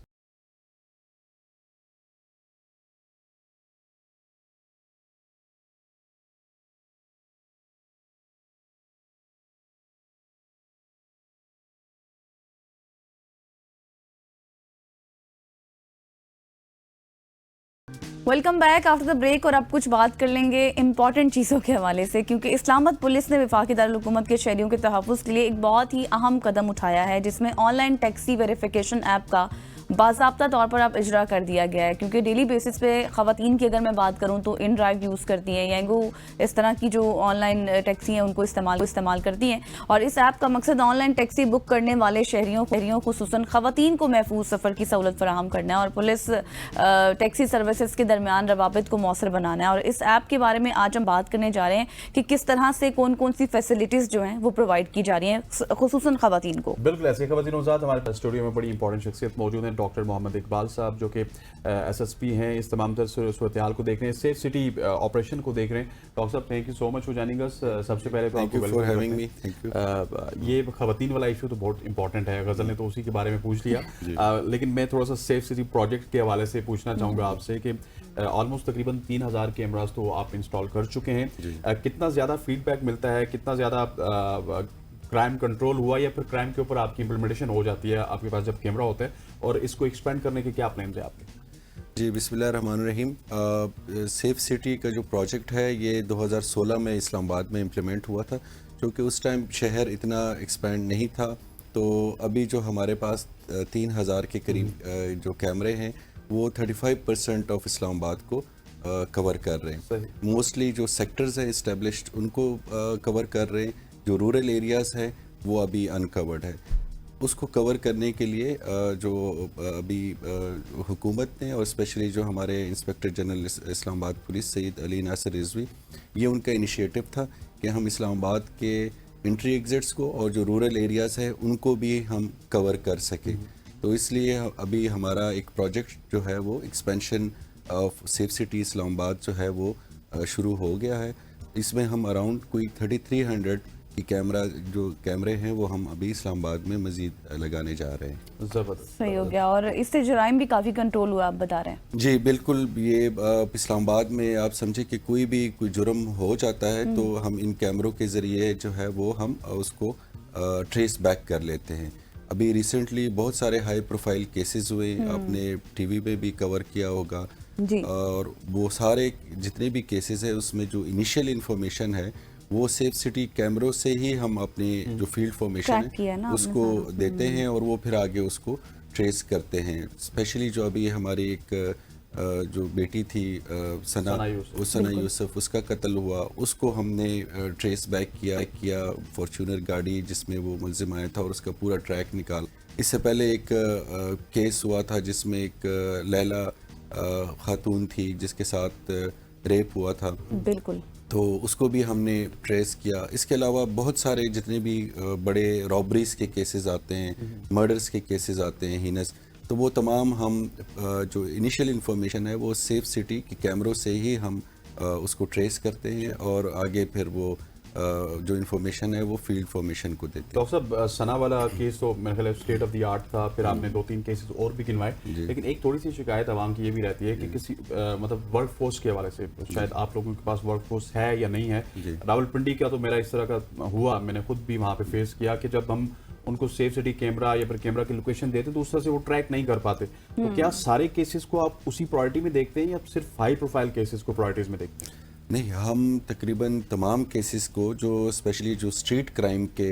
Welcome back after the break. और अब कुछ बात कर लेंगे इंपॉर्टेंट चीज़ों के हवाले से, क्योंकि इस्लामाबाद पुलिस ने वफाकी दारुल हुकूमत के शहरियों के तहफ़्फ़ुज़ के लिए एक बहुत ही अहम कदम उठाया है, जिसमें ऑनलाइन टैक्सी वेरिफिकेशन ऐप का बाज़ाब्ता तौर पर अब इजरा कर दिया गया है। क्योंकि डेली बेसिस पे ख़वातीन की अगर मैं बात करूँ तो इन ड्राइव यूज़ करती हैं, यांगो इस तरह की जो ऑनलाइन टैक्सी हैं उनको इस्तेमाल करती हैं। और इस ऐप का मकसद ऑनलाइन टैक्सी बुक करने वाले शहरियों खुसूसन ख़वातीन को महफूज सफ़र की सहूलत फराहम करना है और पुलिस टैक्सी सर्विसेज के दरमियान रवाबित को मौसर बनाना है। और इस ऐप के बारे में आज हम बात करने जा रहे हैं कि किस तरह से कौन कौन सी फैसिलिटीज़ जो हैं वो प्रोवाइड की जा रही हैं खुसूसन ख़वातीन को।
बिल्कुल ऐसे ख़वातीन साथ हमारे स्टूडियो में बड़ी इंपॉर्टेंट शख्सियत मौजूद हैं, डॉक्टर मोहम्मद इकबाल साहब जो कि SSP हैं, इस तमाम तर सूरत-ए-हाल को देख रहे हैं, सेफ सिटी ऑपरेशन को देख रहे हैं। डॉक्टर साहब thank you so much for joining us. सबसे पहले तो आपको welcome having me. Thank you. ये ख़वातीन वाला इशू तो बहुत इंपॉर्टेंट है, गज़ल ने तो उसी के बारे में पूछ लिया, लेकिन मैं थोड़ा सा सेफ सिटी प्रोजेक्ट के हवाले से पूछना चाहूँगा आपसे कि ऑलमोस्ट तकरीबन 3000 कैमरास तो आप इंस्टॉल कर चुके हैं। कितना ज़्यादा फीडबैक मिलता है, कितना ज़्यादा क्राइम कंट्रोल हुआ या फिर क्राइम के ऊपर आपकी इम्प्लीमेंटेशन हो जाती है आपके पास जब कैमरा होता है, और इसको एक्सपेंड करने के क्या प्लान है आपके?
जी बिस्मिल्लाहिर्रहमानिर्रहीम। सेफ सिटी का जो प्रोजेक्ट है ये 2016 में इस्लामाबाद में इम्प्लीमेंट हुआ था, क्योंकि उस टाइम शहर इतना एक्सपेंड नहीं था। तो अभी जो हमारे पास 3000 के करीब जो कैमरे हैं वो 35% ऑफ इस्लामाबाद को कवर कर रहे हैं। मोस्टली जो सेक्टर्स हैं इस्टेब्लिश्ड उनको कवर कर रहे हैं, जो रूरल एरियाज़ हैं वो अभी अनकवर्ड है। उसको कवर करने के लिए जो अभी हुकूमत ने और स्पेशली जो हमारे inspector general Islamabad police Syed Ali Nasir Rizvi, ये उनका इनिशिएटिव था कि हम इस्लामाबाद के एंट्री एग्जिट्स को और जो रूरल एरियाज़ है उनको भी हम कवर कर सकें। तो इसलिए अभी हमारा एक प्रोजेक्ट जो है वो expansion of safe city Islamabad जो है वो शुरू हो गया है। इसमें हम अराउंड कोई 3300 की कैमरे हैं वो हम अभी इस्लामाबाद में मजीद लगाने जा रहे हैं।
ज़बरदस्त,
सही हो गया। और इससे जराइम भी काफ़ी कंट्रोल हुआ आप बता रहे हैं।
जी बिल्कुल। ये इस्लामाबाद में आप समझे कि कोई जुर्म हो जाता है तो हम इन कैमरों के ज़रिए जो है वो हम उसको ट्रेस बैक कर लेते हैं। अभी रिसेंटली बहुत सारे हाई प्रोफाइल केसेस हुए, आपने टीवी पे भी कवर किया होगा
जी।
और वो सारे जितने भी केसेस है उसमें जो इनिशियल इंफॉर्मेशन है वो सेफ सिटी कैमरों से ही हम अपने जो फील्ड फॉर्मेशन है उसको देते हैं और वो फिर आगे उसको ट्रेस करते हैं। स्पेशली जो अभी हमारी एक जो बेटी थी सना यूसुफ, उसका कत्ल हुआ, उसको हमने ट्रेस बैक किया फॉर्च्यूनर गाड़ी जिसमें वो मुलजिम आया था और उसका पूरा ट्रैक निकाल। इससे पहले एक केस हुआ था जिसमें एक लैला खातून थी जिसके साथ रेप हुआ था,
बिल्कुल,
तो उसको भी हमने ट्रेस किया। इसके अलावा बहुत सारे जितने भी बड़े रॉबरीज के केसेस आते हैं, मर्डर्स के केसेस आते हैं हीनस, तो वो तमाम हम जो इनिशियल इन्फॉर्मेशन है वो सेफ सिटी के कैमरों से ही हम उसको ट्रेस करते हैं और आगे फिर वो जो इन्फॉर्मेशन है वो फील्ड फॉर्मेशन को देते हैं।
डॉक्टर साहब सना वाला केस तो मेरे ख्याल स्टेट ऑफ द आर्ट था, फिर आपने 2-3 केसेस और भी गिनवाए, लेकिन एक थोड़ी सी शिकायत आवाम की ये भी रहती है कि किसी मतलब वर्क फोर्स के हवाले से, शायद आप लोगों के पास वर्क फोर्स है या नहीं है। रावलपिंडी का तो मेरा इस तरह का हुआ, मैंने खुद भी वहाँ पे फेस किया कि जब हम उनको सेफ सिटी कैमरा या फिर कैमरा की लोकेशन देते तो उस तरह से वो ट्रैक नहीं कर पाते। तो क्या सारे केसेस को आप उसी प्रायोरिटी में देखते हैं या सिर्फ हाई प्रोफाइल केसेस को प्रायोरिटीज में देखते हैं?
नहीं, हम तकरीबन तमाम केसेस को जो स्पेशली जो स्ट्रीट क्राइम के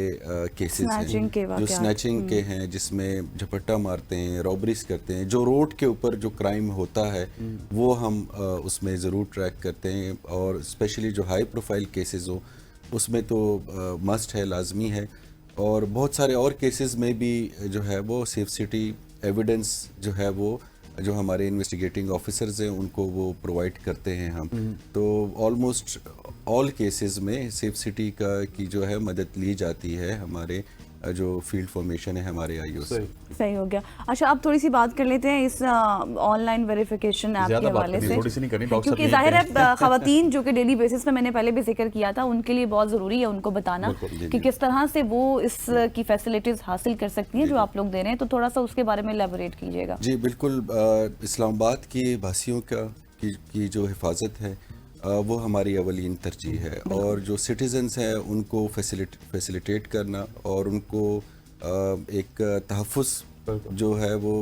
केसेस हैं, जो स्नैचिंग के हैं, जिसमें झपट्टा मारते हैं, रॉबरीज करते हैं, जो रोड के ऊपर जो क्राइम होता है वो हम उसमें ज़रूर ट्रैक करते हैं। और स्पेशली जो हाई प्रोफाइल केसेस हो उसमें तो मस्ट है, लाजमी है। और बहुत सारे और केसेस में भी जो है वो सेफ सिटी एविडेंस जो है वो जो हमारे इन्वेस्टिगेटिंग ऑफिसर्स हैं उनको वो प्रोवाइड करते हैं हम। तो ऑलमोस्ट ऑल केसेस में सेफ सिटी की जो है मदद ली जाती है हमारे जो फील्ड फॉर्मेशन है हमारे आईओ से।
सही हो गया। अच्छा, अब थोड़ी सी बात कर लेते हैं इस ऑनलाइन वेरिफिकेशन ऐप के हवाले से, क्योंकि जाहिर है खवातीन जो कि डेली बेसिस पे मैंने पहले भी जिक्र किया था उनके लिए बहुत ज़रूरी है उनको बताना कि किस तरह से वो इसकी फैसिलिटीज़ हासिल कर सकती हैं जो आप लोग दे रहे हैं। तो थोड़ा सा उसके बारे में एलैबोरेट कीजिएगा।
जी बिल्कुल। इस्लामाबाद की भाषियों की जो हिफाजत है वो हमारी अवलीन तरजीह है, और जो सिटीजन्स हैं उनको फैसिलिटेट करना और उनको एक तहफ़्फ़ुज़ जो है वो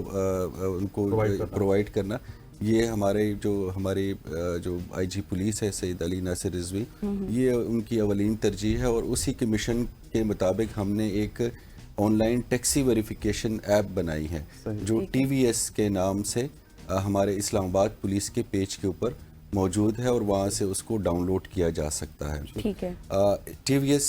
उनको प्रोवाइड करना, ये हमारे जो आईजी पुलिस है सईद अली नासिर रिजवी, ये उनकी अवलीन तरजीह है और उसी के मिशन के मुताबिक हमने एक ऑनलाइन टैक्सी वेरिफिकेशन ऐप बनाई है जो TVS के नाम से हमारे इस्लामाबाद पुलिस के पेज के ऊपर मौजूद है और वहाँ से उसको डाउनलोड किया जा सकता है।
ठीक है।
TVS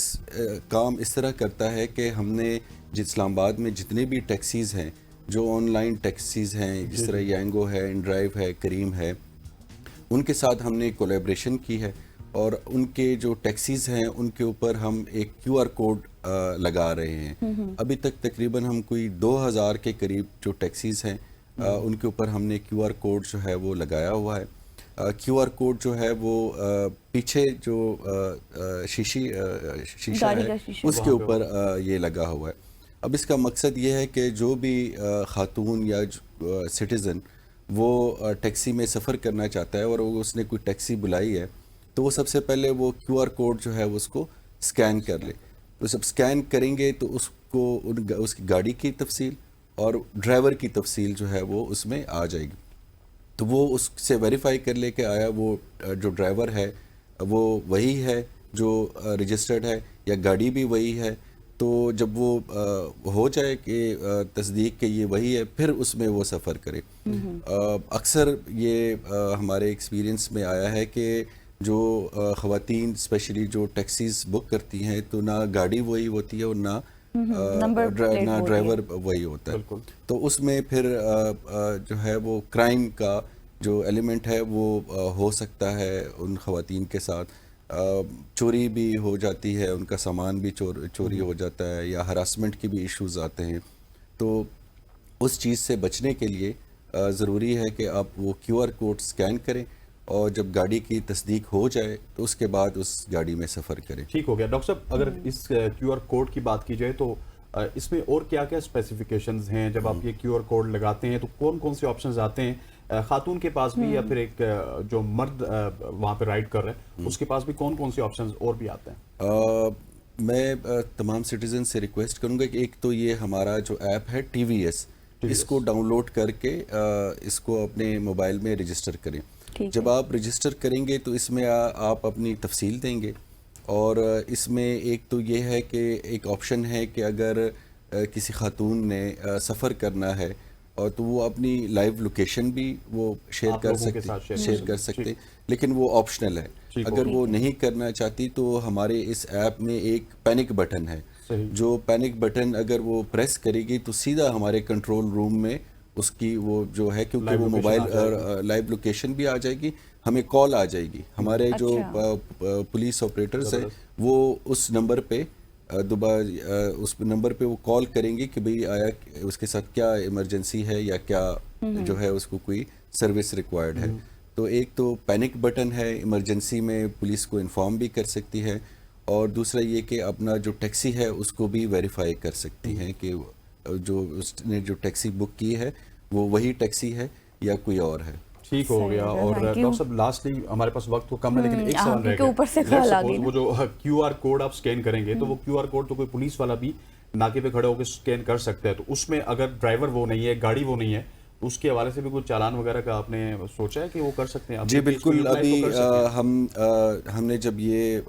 काम इस तरह करता है कि हमने इस्लामाबाद में जितने भी टैक्सीज़ हैं, जो ऑनलाइन टैक्सीज़ हैं, जिस तरह यांगो है, इनड्राइव है, करीम है, उनके साथ हमने कोलैबोरेशन की है और उनके जो टैक्सीज़ हैं उनके ऊपर हम एक QR कोड लगा रहे हैं। अभी तक तकरीबन हम कोई 2000 के करीब जो टैक्सीज़ हैं उनके ऊपर हमने QR कोड जो है वो लगाया हुआ है। QR कोड जो है वो पीछे जो शीशा है उसके ऊपर ये लगा हुआ है। अब इसका मकसद ये है कि जो भी खातून या सिटीज़न वो टैक्सी में सफ़र करना चाहता है और वो उसने कोई टैक्सी बुलाई है तो वो सबसे पहले वो QR कोड जो है उसको स्कैन कर ले। तो जब स्कैन करेंगे तो उसको उसकी गाड़ी की तफसील और ड्राइवर की तफसील जो है वो उसमें आ जाएगी। तो वो उससे वेरीफाई कर ले के आया वो जो ड्राइवर है वो वही है जो रजिस्टर्ड है या गाड़ी भी वही है। तो जब वो हो जाए कि तस्दीक के ये वही है फिर उसमें वो सफ़र करे। अक्सर ये हमारे एक्सपीरियंस में आया है कि जो ख़वातीन स्पेशली जो टैक्सीज़ बुक करती हैं तो ना गाड़ी वही होती है और ना ड्राइवर वही होता है। तो उसमें फिर जो है वो क्राइम का जो एलिमेंट है वो हो सकता है उन ख़वातीन के साथ। चोरी भी हो जाती है, उनका सामान भी चोरी हो जाता है या हरासमेंट के भी इश्यूज आते हैं। तो उस चीज़ से बचने के लिए ज़रूरी है कि आप वो QR कोड स्कैन करें और जब गाड़ी की तस्दीक हो जाए तो उसके बाद उस गाड़ी में सफ़र करें।
ठीक हो गया। डॉक्टर साहब, अगर इस QR कोड की बात की जाए तो इसमें और क्या क्या स्पेसिफिकेशंस हैं? जब आप ये QR कोड लगाते हैं तो कौन कौन से ऑप्शंस आते हैं खातून के पास भी या फिर एक जो मर्द वहाँ पे राइड कर रहे हैं उसके पास भी कौन कौन से ऑप्शंस और भी आते हैं?
मैं तमाम सिटीज़न से रिक्वेस्ट करूँगा कि एक तो ये हमारा जो ऐप है TVS, इसको डाउनलोड करके इसको अपने मोबाइल में रजिस्टर करें। जब आप रजिस्टर करेंगे तो इसमें आप अपनी तफसील देंगे और इसमें एक तो ये है कि एक ऑप्शन है कि अगर किसी खातून ने सफ़र करना है और तो वो अपनी लाइव लोकेशन भी वो शेयर कर सकते लेकिन वो ऑप्शनल है। अगर वो नहीं करना चाहती तो हमारे इस ऐप में एक पैनिक बटन है, जो पैनिक बटन अगर वो प्रेस करेगी तो सीधा हमारे कंट्रोल रूम में उसकी वो जो है, क्योंकि वो मोबाइल लाइव लोकेशन भी आ जाएगी, हमें कॉल आ जाएगी। हमारे जो पुलिस ऑपरेटर्स हैं वो उस नंबर पे दोबारा उस नंबर पे वो कॉल करेंगे कि भाई आया उसके साथ क्या इमरजेंसी है या क्या जो है उसको कोई सर्विस रिक्वायर्ड है। तो एक तो पैनिक बटन है, इमरजेंसी में पुलिस को इन्फॉर्म भी कर सकती है और दूसरा ये कि अपना जो टैक्सी है उसको भी वेरीफाई कर सकती हैं कि जो उसने जो टैक्सी बुक की है वो वही टैक्सी है या कोई और है।
ठीक हो गया। और डॉक्टर साहब लास्टली हमारे पास वक्त तो कम है लेकिन एक सवाल रह गया।
ऊपर से कॉल आ गई,
वो जो QR कोड आप स्कैन करेंगे तो वो QR कोड तो कोई पुलिस वाला भी नाके पे खड़े होकर स्कैन कर सकता है। तो उसमें अगर ड्राइवर वो नहीं है, गाड़ी वो नहीं है, तो उसके हवाले से भी कुछ चालान वगैरह का आपने सोचा है कि वो कर सकते हैं?
जी बिल्कुल। अभी हमने जब ये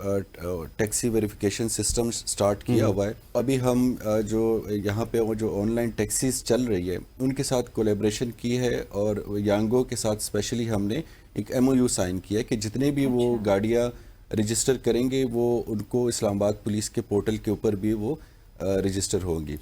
टैक्सी वेरिफिकेशन सिस्टम स्टार्ट किया हुआ है, अभी हम जो यहाँ पे वो जो ऑनलाइन टैक्सीज चल रही है उनके साथ कोलैबोरेशन की है और यांगो के साथ स्पेशली हमने एक MOU साइन किया कि जितने भी वो गाड़ियाँ रजिस्टर करेंगे वो उनको इस्लामाबाद पुलिस के पोर्टल के ऊपर भी वो रजिस्टर होंगी।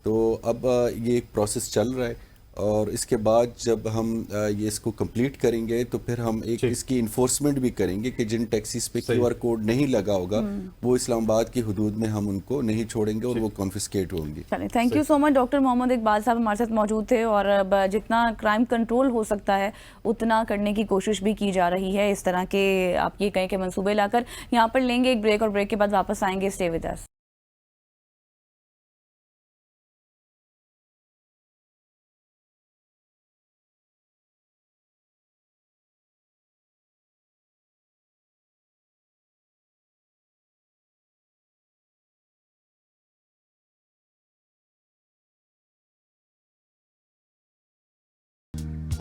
तो अब ये एक प्रोसेस चल रहा है और इसके बाद जब हम ये इसको कंप्लीट करेंगे तो फिर हम एक इसकी इन्फोर्समेंट भी करेंगे कि जिन टैक्सीज पे QR कोड नहीं लगा होगा वो इस्लामाबाद की हुदूद में हम उनको नहीं छोड़ेंगे और वो कॉन्फिस्केट होंगी।
चलिए, thank you so much. Doctor Mohammad Iqbal sahab हमारे साथ मौजूद थे और जितना क्राइम कंट्रोल हो सकता है उतना करने की कोशिश भी की जा रही है। इस तरह के आप ये कहें कि मंसूबे लाकर यहाँ पर लेंगे एक ब्रेक और ब्रेक के बाद वापस आएंगे। Stay with us.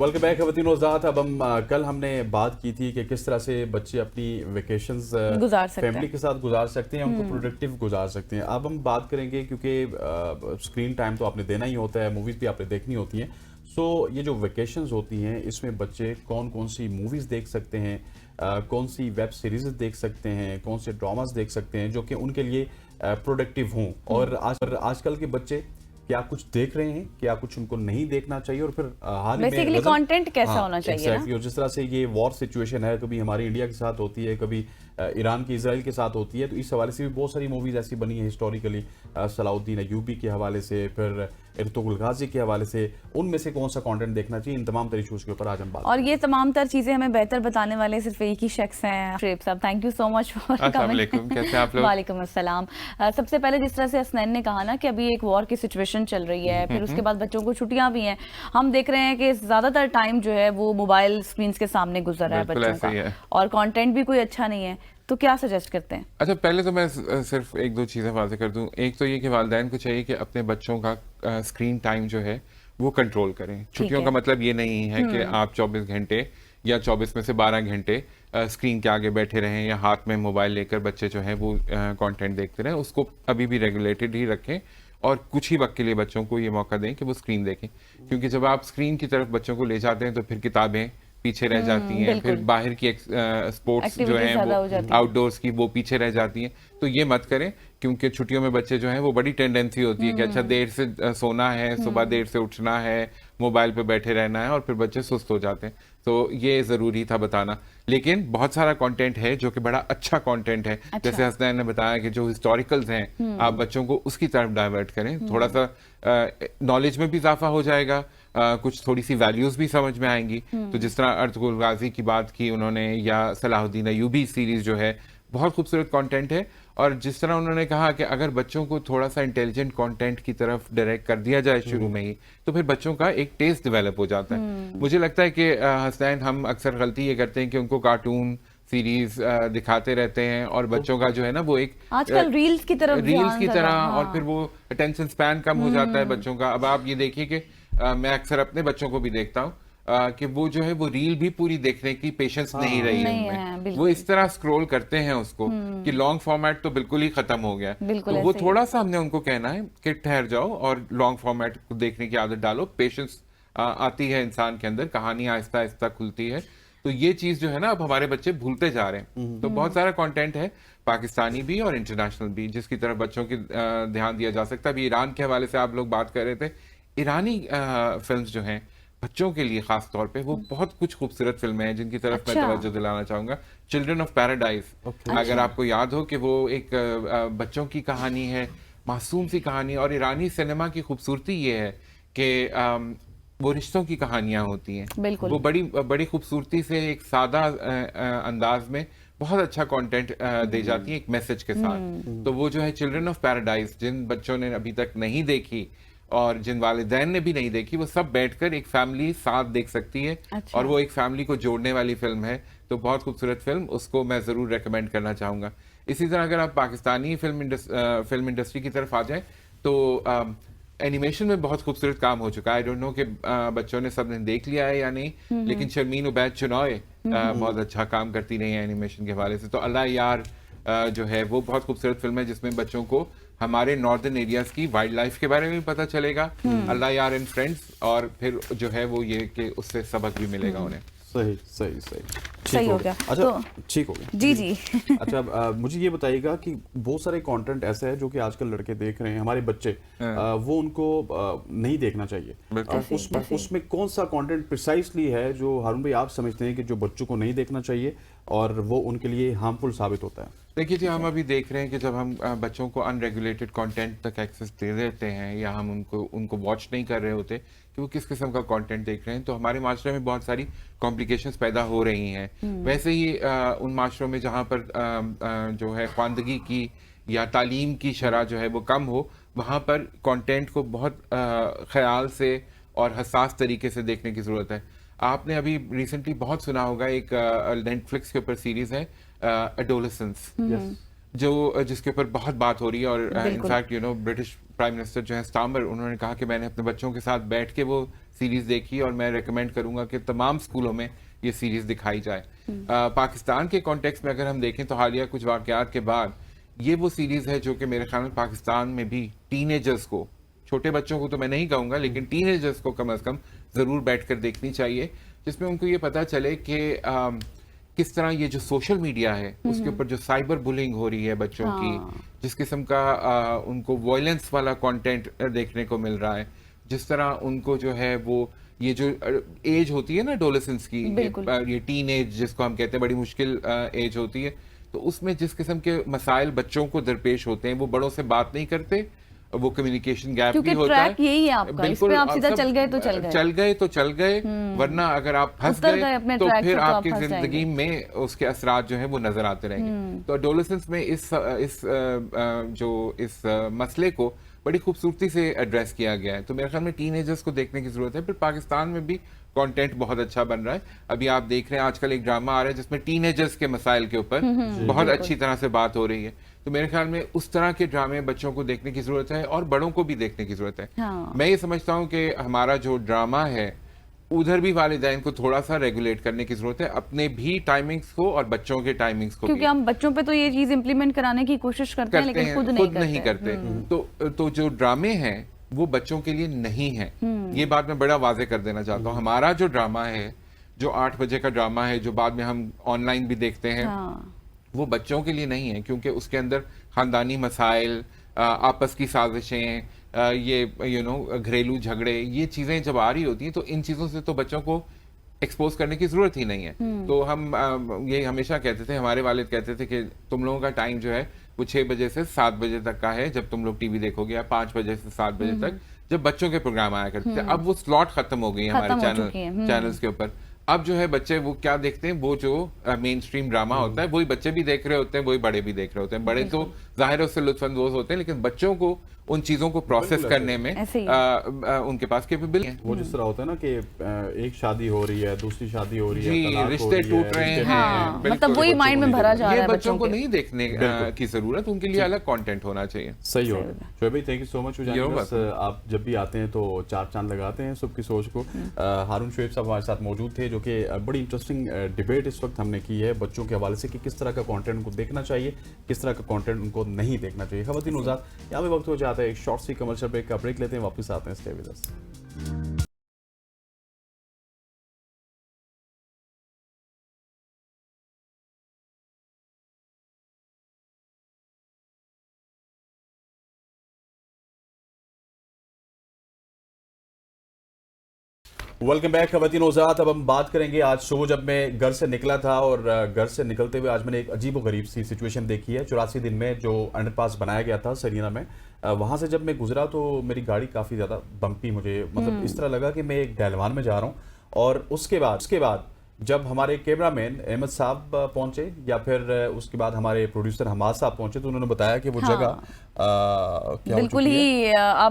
Welcome back खवतीन नौज़ात। अब हम कल हमने बात की थी कि किस तरह से बच्चे अपनी वेकेशंस
गुजार सकते
फैमिली के साथ गुजार सकते हैं, उनको प्रोडक्टिव गुजार सकते हैं। अब हम बात करेंगे क्योंकि स्क्रीन टाइम तो आपने देना ही होता है, मूवीज़ भी आपने देखनी होती हैं। सो ये जो वेकेशंस होती हैं इसमें बच्चे कौन कौन सी मूवीज़ देख सकते हैं, कौन सी वेब सीरीज़ देख सकते हैं, कौन से ड्रामास देख सकते हैं जो कि उनके लिए प्रोडक्टिव हों। और आजकल के बच्चे क्या कुछ देख रहे हैं, क्या कुछ उनको नहीं देखना चाहिए, और फिर हाल ही में
बेसिकली कंटेंट कैसा होना चाहिए ना?
exactly, और जिस तरह से ये वॉर सिचुएशन है, कभी हमारी इंडिया के साथ होती है, कभी ईरान की इजराइल के साथ होती है, तो इस हवाले से भी बहुत सारी मूवीज ऐसी बनी है हिस्टोरिकली, सलाउद्दीन अयूबी के हवाले से, फिर इर्तुगरुल गाजी के हवाले से। उनमें से कौन सा कंटेंट देखना चाहिए, इन तमाम तर इशूज़ के ऊपर आज हम बात।
और ये तमाम तर चीजें हमें बेहतर बताने वाले सिर्फ एक ही शख्स हैं, शुएब साहब। Thank you so much for
अस्सलामुअलैकुम, कैसे हैं आप लोग?
वालेकुम अस्सलाम। सबसे पहले जिस तरह से हसनैन ने कहा ना कि अभी एक वॉर की सिचुएशन चल रही है, फिर उसके बाद बच्चों को छुट्टियां भी हैं, हम देख रहे हैं कि ज्यादातर टाइम जो है वो मोबाइल स्क्रीन के सामने गुजर रहा है बच्चों का, और कंटेंट भी कोई अच्छा नहीं है। तो क्या सजेस्ट करते हैं?
अच्छा, पहले तो मैं सिर्फ एक दो चीज़ें वाज़ेह कर दूं। एक तो ये कि वालिदैन को चाहिए कि अपने बच्चों का स्क्रीन टाइम जो है वो कंट्रोल करें। छुट्टियों का मतलब ये नहीं है कि आप 24 घंटे या 24 में से 12 घंटे स्क्रीन के आगे बैठे रहें या हाथ में मोबाइल लेकर बच्चे जो हैं वो कंटेंट देखते रहें। उसको अभी भी रेगुलेटेड ही रखें और कुछ ही वक्त के लिए बच्चों को ये मौका दें कि वो स्क्रीन देखें, क्योंकि जब आप स्क्रीन की तरफ बच्चों को ले जाते हैं तो फिर किताबें पीछे रह जाती हैं, फिर बाहर की स्पोर्ट्स जो हैं वो आउटडोर्स की वो पीछे रह जाती हैं। तो ये मत करें, क्योंकि छुट्टियों में बच्चे जो हैं वो बड़ी टेंडेंसी होती है कि अच्छा देर से सोना है, सुबह देर से उठना है, मोबाइल पे बैठे रहना है, और फिर बच्चे सुस्त हो जाते हैं। तो ये ज़रूरी था बताना। लेकिन बहुत सारा कंटेंट है जो कि बड़ा अच्छा कंटेंट है। अच्छा। जैसे हसनैन ने बताया कि जो हिस्टोरिकल्स हैं आप बच्चों को उसकी तरफ डाइवर्ट करें, थोड़ा सा नॉलेज में भी इजाफा हो जाएगा, कुछ थोड़ी सी वैल्यूज भी समझ में आएंगी। तो जिस तरह इर्तुगरुल गाजी की बात की उन्होंने, या सलाहुद्दीन अयूबी सीरीज जो है बहुत खूबसूरत कंटेंट है। और जिस तरह उन्होंने कहा कि अगर बच्चों को थोड़ा सा इंटेलिजेंट कंटेंट की तरफ डायरेक्ट कर दिया जाए शुरू में ही, तो फिर बच्चों का एक टेस्ट डेवलप हो जाता है। मुझे लगता है कि हसनैन, हम अक्सर गलती ये करते हैं कि उनको कार्टून सीरीज दिखाते रहते हैं और बच्चों का जो है ना वो एक
आजकल रील्स की तरह
हाँ। और फिर वो अटेंशन स्पैन कम हो जाता है बच्चों का। अब आप ये देखिए कि मैं अक्सर अपने बच्चों को भी देखता हूँ कि वो जो है वो रील भी पूरी देखने की पेशेंस नहीं रही है उनमें। वो इस तरह स्क्रॉल करते हैं उसको कि लॉन्ग फॉर्मेट तो बिल्कुल ही खत्म हो गया। तो वो थोड़ा सा हमने उनको कहना है कि ठहर जाओ और लॉन्ग फॉर्मेट को देखने की आदत डालो। पेशेंस आती है इंसान के अंदर, कहानी आहिस्ता आहिस्ता खुलती है। तो ये चीज जो है ना अब हमारे बच्चे भूलते जा रहे हैं। तो बहुत सारा कंटेंट है, पाकिस्तानी भी और इंटरनेशनल भी, जिसकी तरफ बच्चों की ध्यान दिया जा सकता है। अभी ईरान के हवाले से आप लोग बात कर रहे थे। ईरानी फिल्म्स जो हैं बच्चों के लिए खास तौर पे वो बहुत कुछ खूबसूरत फिल्में हैं जिनकी तरफ मैं तवज्जो दिलाना चाहूंगा। चिल्ड्रन ऑफ पैराडाइज, अगर आपको याद हो कि वो एक बच्चों की कहानी है, मासूम सी कहानी। और ईरानी सिनेमा की खूबसूरती ये है कि वो रिश्तों की कहानियां होती हैं, वो बड़ी बड़ी खूबसूरती से एक सादा अंदाज में बहुत अच्छा कंटेंट दे जाती है एक मैसेज के साथ। तो वो जो है चिल्ड्रन ऑफ पैराडाइज, जिन बच्चों ने अभी तक नहीं देखी और जिन वालिदैन ने भी नहीं देखी, वो सब बैठकर एक फैमिली साथ देख सकती है। अच्छा। और वो एक फैमिली को जोड़ने वाली फिल्म है। तो बहुत खूबसूरत फिल्म, उसको मैं ज़रूर रेकमेंड करना चाहूँगा। इसी तरह अगर आप पाकिस्तानी फिल्म इंडस्ट्री की तरफ आ जाए तो एनिमेशन में बहुत खूबसूरत काम हो चुका है। आई डोंट नो कि बच्चों ने सब ने देख लिया है या नहीं, लेकिन शर्मीन उबैद चुनॉय बहुत अच्छा काम करती रही है एनिमेशन के हवाले से। तो अल्लाह यार जो है वो बहुत खूबसूरत फिल्म है जिसमें बच्चों को हमारे नॉर्दर्न एरियाज की वाइल्ड लाइफ के बारे में भी पता चलेगा, अल्लाह यार एंड फ्रेंड्स, और फिर जो है वो ये कि उससे सबक भी मिलेगा उन्हें।
सही सही सही
सही हो गया।
अच्छा, ठीक हो गया।
जी जी।
अच्छा, मुझे ये बताइएगा कि बहुत सारे कंटेंट ऐसे है जो कि आजकल लड़के देख रहे हैं, हमारे बच्चे, वो उनको नहीं देखना चाहिए। उसमें कौन सा कंटेंट प्रिसाइसली है जो हारून भाई आप समझते हैं कि जो बच्चों को नहीं देखना चाहिए और वो उनके लिए हार्मफुल साबित होता है?
देखिए जी, हम अभी देख रहे हैं कि जब हम बच्चों को अनरेगुलेटेड कंटेंट तक एक्सेस दे देते हैं या हम उनको वॉच नहीं कर रहे होते कि वो किस किस्म का कंटेंट देख रहे हैं, तो हमारे माशरे में बहुत सारी कॉम्प्लिकेशंस पैदा हो रही हैं। वैसे ही उन माशरों में जहाँ पर जो है ख्वानदगी की या तालीम की शरह जो है वो कम हो, वहाँ पर कंटेंट को बहुत ख्याल से और हसास तरीके से देखने की ज़रूरत है। आपने अभी रिसेंटली बहुत सुना होगा, एक नेटफ्लिक्स के ऊपर सीरीज है एडोलेसेंस, जो जिसके ऊपर बहुत बात हो रही है और इनफैक्ट ब्रिटिश प्राइम मिनिस्टर जो है स्टामर, उन्होंने कहा कि मैंने अपने बच्चों के साथ बैठ के वो सीरीज देखी और मैं रेकमेंड करूंगा कि तमाम स्कूलों में ये सीरीज दिखाई जाए। पाकिस्तान के कॉन्टेक्स्ट में अगर हम देखें तो हालिया कुछ वाकयात के बाद ये वो सीरीज है जो कि मेरे ख्याल में पाकिस्तान में भी टीनेजर्स को, छोटे बच्चों को तो मैं नहीं कहूंगा, लेकिन टीनेजर्स को कम से कम जरूर बैठकर देखनी चाहिए, जिसमें उनको ये पता चले कि किस तरह ये जो सोशल मीडिया है उसके ऊपर जो साइबर बुलिंग हो रही है बच्चों की, जिस किस्म का उनको वायलेंस वाला कंटेंट देखने को मिल रहा है, जिस तरह उनको जो है वो ये जो एज होती है ना एडोलेसेंस की, ये टीन एज जिसको हम कहते हैं, बड़ी मुश्किल एज होती है, तो उसमें जिस किस्म के मसाइल बच्चों को दरपेश होते हैं, वो बड़ों से बात नहीं करते, वो कम्युनिकेशन गैप भी होता है।
यही है आपका, इस पे आप सीधा चल गए तो चल गए, वरना अगर आप फंस गए तो फिर आपकी जिंदगी में उसके असरात जो है वो नजर आते रहेंगे। तो एडोलेसेंस में इस मसले को बड़ी खूबसूरती से एड्रेस किया गया है। तो मेरे ख्याल में टीनेजर्स को देखने की जरूरत है। फिर पाकिस्तान में भी कंटेंट बहुत अच्छा बन रहा है। अभी आप देख रहे हैं आजकल एक ड्रामा आ रहा है जिसमें टीनेजर्स के मसाइल के ऊपर बहुत अच्छी तरह से बात हो रही है। तो मेरे ख्याल में उस तरह के ड्रामे बच्चों को देखने की जरूरत है और बड़ों को भी देखने की जरूरत है। मैं ये समझता हूँ कि हमारा जो ड्रामा है उधर भी वालिदैन को थोड़ा सा रेगुलेट करने की जरूरत है, अपने भी टाइमिंग्स को और बच्चों के टाइमिंग्स को, क्योंकि हम बच्चों पे तो ये चीज इंप्लीमेंट कराने की कोशिश करते हैं लेकिन खुद नहीं करते।
तो जो ड्रामे हैं वो बच्चों के लिए नहीं है, ये बात मैं बड़ा वाजे कर देना चाहता हूँ। हमारा जो ड्रामा है, जो 8 बजे का ड्रामा है, जो बाद में हम ऑनलाइन भी देखते हैं, वो बच्चों के लिए नहीं है, क्योंकि उसके अंदर खानदानी मसाइल, आपस की साजिशें, ये घरेलू झगड़े, ये चीजें जब आ रही होती हैं तो इन चीजों से तो बच्चों को एक्सपोज करने की जरूरत ही नहीं है। तो हम ये हमेशा कहते थे, हमारे वालिद कहते थे कि तुम लोगों का टाइम जो है वो 6 बजे से 7 बजे तक का है जब तुम लोग टीवी देखोगे, या 5 बजे से 7 बजे तक जब बच्चों के प्रोग्राम आया करते थे। अब वो स्लॉट खत्म हो गई है हमारे चैनल्स के ऊपर। अब जो है बच्चे वो क्या देखते हैं, वो जो मेन स्ट्रीम ड्रामा होता है वही बच्चे भी देख रहे होते हैं, वही बड़े भी देख रहे होते हैं। बड़े तो जाहिर है उससे लुत्फानंदोज होते हैं, लेकिन बच्चों को उन चीजों को प्रोसेस करने में उनके पास कैपेबिलिटी है।
वो जिस तरह होता है ना कि एक शादी हो रही है, दूसरी शादी हो रही है,
रिश्ते टूट रहे हैं,
मतलब वही माइंड में भरा जा रहा है।
ये बच्चों को नहीं देखने की जरूरत, उनके लिए अलग कंटेंट होना चाहिए।
सही हो। शोएब भाई, थैंक यू सो मच। आप जब भी आते हैं तो 4 चांद लगाते हैं सबकी सोच को। हारून शोएब साहब हमारे साथ मौजूद थे, जो कि बड़ी इंटरेस्टिंग डिबेट इस वक्त हमने की है बच्चों के हवाले से कि किस तरह का कंटेंट उनको देखना चाहिए, किस तरह का कंटेंट उनको नहीं देखना चाहिए। खवातीन उज़ात, यहाँ पे वक्त हो जाता है एक शॉर्ट सी कमर्शियल ब्रेक का ब्रेक लेते हैं, वापस आते हैं। Stay with us. Welcome back खवातीन औज़ात। अब हम बात करेंगे, आज सुबह जब मैं घर से निकला था और घर से निकलते हुए आज मैंने एक अजीब व गरीब सी सिचुएशन देखी है। 84 दिन में जो अंडरपास बनाया गया था सरीना में, वहाँ से जब मैं गुजरा तो मेरी गाड़ी काफ़ी ज़्यादा बम्पी, मुझे मतलब इस तरह लगा कि मैं एक डहलवान में जा रहा हूँ। और उसके बाद जब हमारे कैमरामैन अहमद साहब पहुंचे या फिर उसके बाद हमारे प्रोड्यूसर हमाद साहब पहुंचे तो उन्होंने बताया कि वो जगह क्या
बिल्कुल ही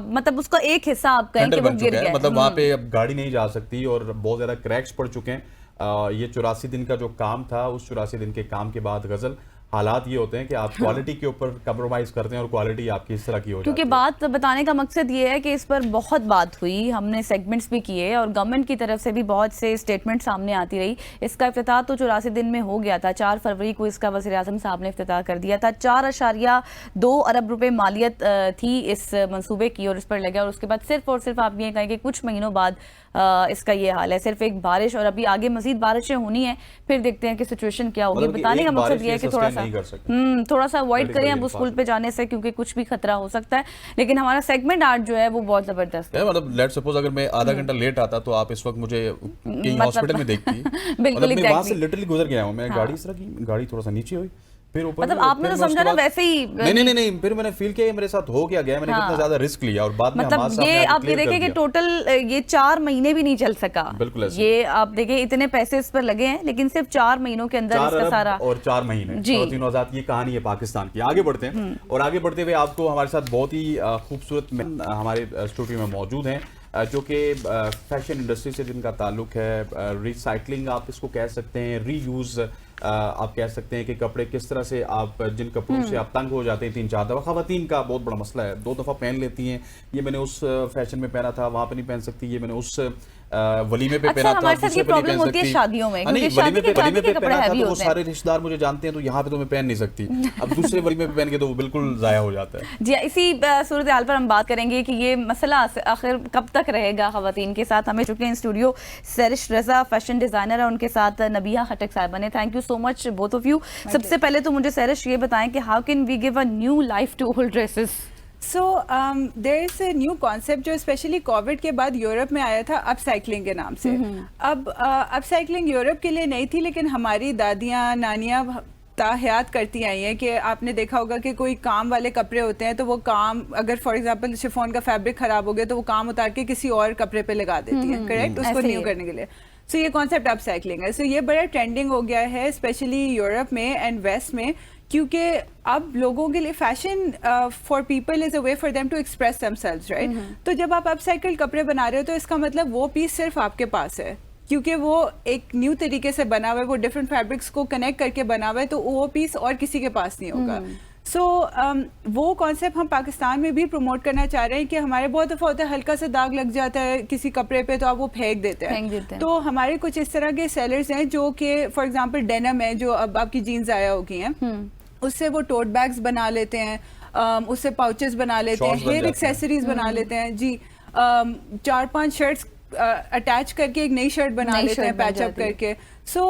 मतलब उसका एक हिस्सा आप कहें कि वो गिर गया,
मतलब वहां पे अब गाड़ी नहीं जा सकती और बहुत ज्यादा क्रैक्स पड़ चुके हैं। ये 84 दिन का जो काम था, उस 84 दिन के काम के बाद गजल हालात ये होते हैं कि आप क्वालिटी के ऊपर कंप्रोमाइज करते हैं और क्वालिटी आपकी इस तरह की हो जाती है।
क्योंकि बात बताने का मकसद ये है कि इस पर बहुत बात हुई, हमने सेगमेंट्स भी किए और गवर्नमेंट की तरफ से भी बहुत से स्टेटमेंट सामने आती रही। इसका इफ्तिताह तो 84 दिन में हो गया था, 4 फरवरी को इसका वज़ीर-ए-आज़म साहब ने इफ्तिताह कर दिया था। 4.2 अरब रुपए मालियत थी इस मंसूबे की और इस पर लगा, और उसके बाद सिर्फ और सिर्फ आप ये कहें कि कुछ महीनों बाद इसका ये हाल है। सिर्फ एक बारिश, और अभी आगे मजीद बारिशें होनी है, फिर देखते हैं कि सिचुएशन क्या होगी। बताने का मकसद ये है कि थोड़ा सा अवॉइड करें अब उस पुल पे जाने से, क्योंकि कुछ भी खतरा हो सकता है। लेकिन हमारा सेगमेंट आर्ट जो है वो बहुत जबरदस्त है।
मतलब लेट्स सपोज अगर मैं आधा घंटा लेट आता तो आप इस वक्त मुझे कहीं हॉस्पिटल में देखती।
बिल्कुल,
मैं वहां से लिटरली गुजर गया हूं। मैं गाड़ी इस तरह की, गाड़ी थोड़ा सा नीचे हुई, फिर ऊपर,
मतलब आपने तो समझा ना वैसे ही।
नहीं, फिर मैंने फील किया मेरे साथ हो क्या गया, मैंने कितना ज्यादा रिस्क लिया और बाद में
मतलब ये आप ये देखिए कि टोटल ये 4 महीने भी नहीं चल सका।
बिल्कुल
ये आप देखिए इतने पैसे इस पर लगे हैं, लेकिन सिर्फ 4 महीनों के अंदर इसका सारा,
और 4 महीने। तीनों आजाद, ये कहानी है पाकिस्तान की। आगे बढ़ते हैं और आगे बढ़ते हुए आपको हमारे साथ बहुत ही खूबसूरत हमारे स्टूडियो में मौजूद हैं जो कि फैशन इंडस्ट्री से जिनका ताल्लुक है, रिसाइकलिंग आप इसको कह सकते हैं, रीयूज़ आप कह सकते हैं कि कपड़े किस तरह से आप जिन कपड़ों से आप तंग हो जाते हैं 3-4 दफ़ा, ख़वातीन का बहुत बड़ा मसला है, 2 दफ़ा पहन लेती हैं, ये मैंने उस फैशन में पहना था, वहाँ पे नहीं पहन सकती, ये मैंने उस वलीमे पे पहना था, दूसरे पे नहीं पहन सकती।
शादियों में
नहीं, वलीमे पे पहना था तो वो सारे रिश्तेदार मुझे जानते हैं, तो यहाँ पे तो मैं पहन नहीं सकती, अब दूसरे वलीमे पे पहन के तो वो बिल्कुल ज़ाया हो जाता है।
जी, इसी सूरत हाल पर हम बात करेंगे कि ये मसला आखिर कब तक रहेगा ख़वातीन के साथ। हमें चुके हैं studio Sarish Raza, fashion designer, और उनके साथ नबिया खटक साहिबा ने। Thank you so much both of you. सबसे पहले तो मुझे सरिश ये बताएं कि how can we give a new life to old dresses?
So there is a new concept जो स्पेशली कोविड के बाद यूरोप में आया था, अपसाइक्लिंग के नाम से। अब अपसाइक्लिंग यूरोप के लिए नहीं थी, लेकिन हमारी दादियाँ नानियाँ ताहयात करती आई हैं कि आपने देखा होगा कि कोई काम वाले कपड़े होते हैं तो वो काम, अगर फॉर एग्जांपल शिफॉन का फैब्रिक खराब हो गया तो वो काम उतार के किसी और कपड़े पे लगा देती हैं, करेक्ट, उसको न्यू करने के लिए। सो ये कॉन्सेप्ट अपसाइक्लिंग है। सो ये बड़ा ट्रेंडिंग हो गया है स्पेशली यूरोप में एंड वेस्ट में, क्योंकि अब लोगों के लिए fashion for people is a way for them to express themselves, right. तो जब आप अपसाइकिल कपड़े बना रहे हो तो इसका मतलब वो पीस सिर्फ आपके पास है, क्योंकि वो एक न्यू तरीके से बना हुआ है, वो डिफरेंट फैब्रिक्स को कनेक्ट करके बना हुआ है, तो वो पीस और किसी के पास नहीं होगा। सो वो कॉन्सेप्ट हम पाकिस्तान में भी प्रमोट करना चाह रहे हैं कि हमारे बहुत दफ़ा होता है हल्का सा दाग लग जाता है किसी कपड़े पे तो आप वो फेंक देते हैं। तो हमारे कुछ इस तरह के सेलर्स हैं जो कि फॉर एग्जांपल डेनिम है, जो अब आपकी जीन्स आया हो गई हैं, उससे वो टोट बैग्स बना लेते हैं, उससे पाउचेस बना लेते हैं, हेयर एक्सेसरीज बना लेते हैं जी, 4-5 शर्ट्स अटैच करके एक नई शर्ट बना लेते हैं पैचअप करके। सो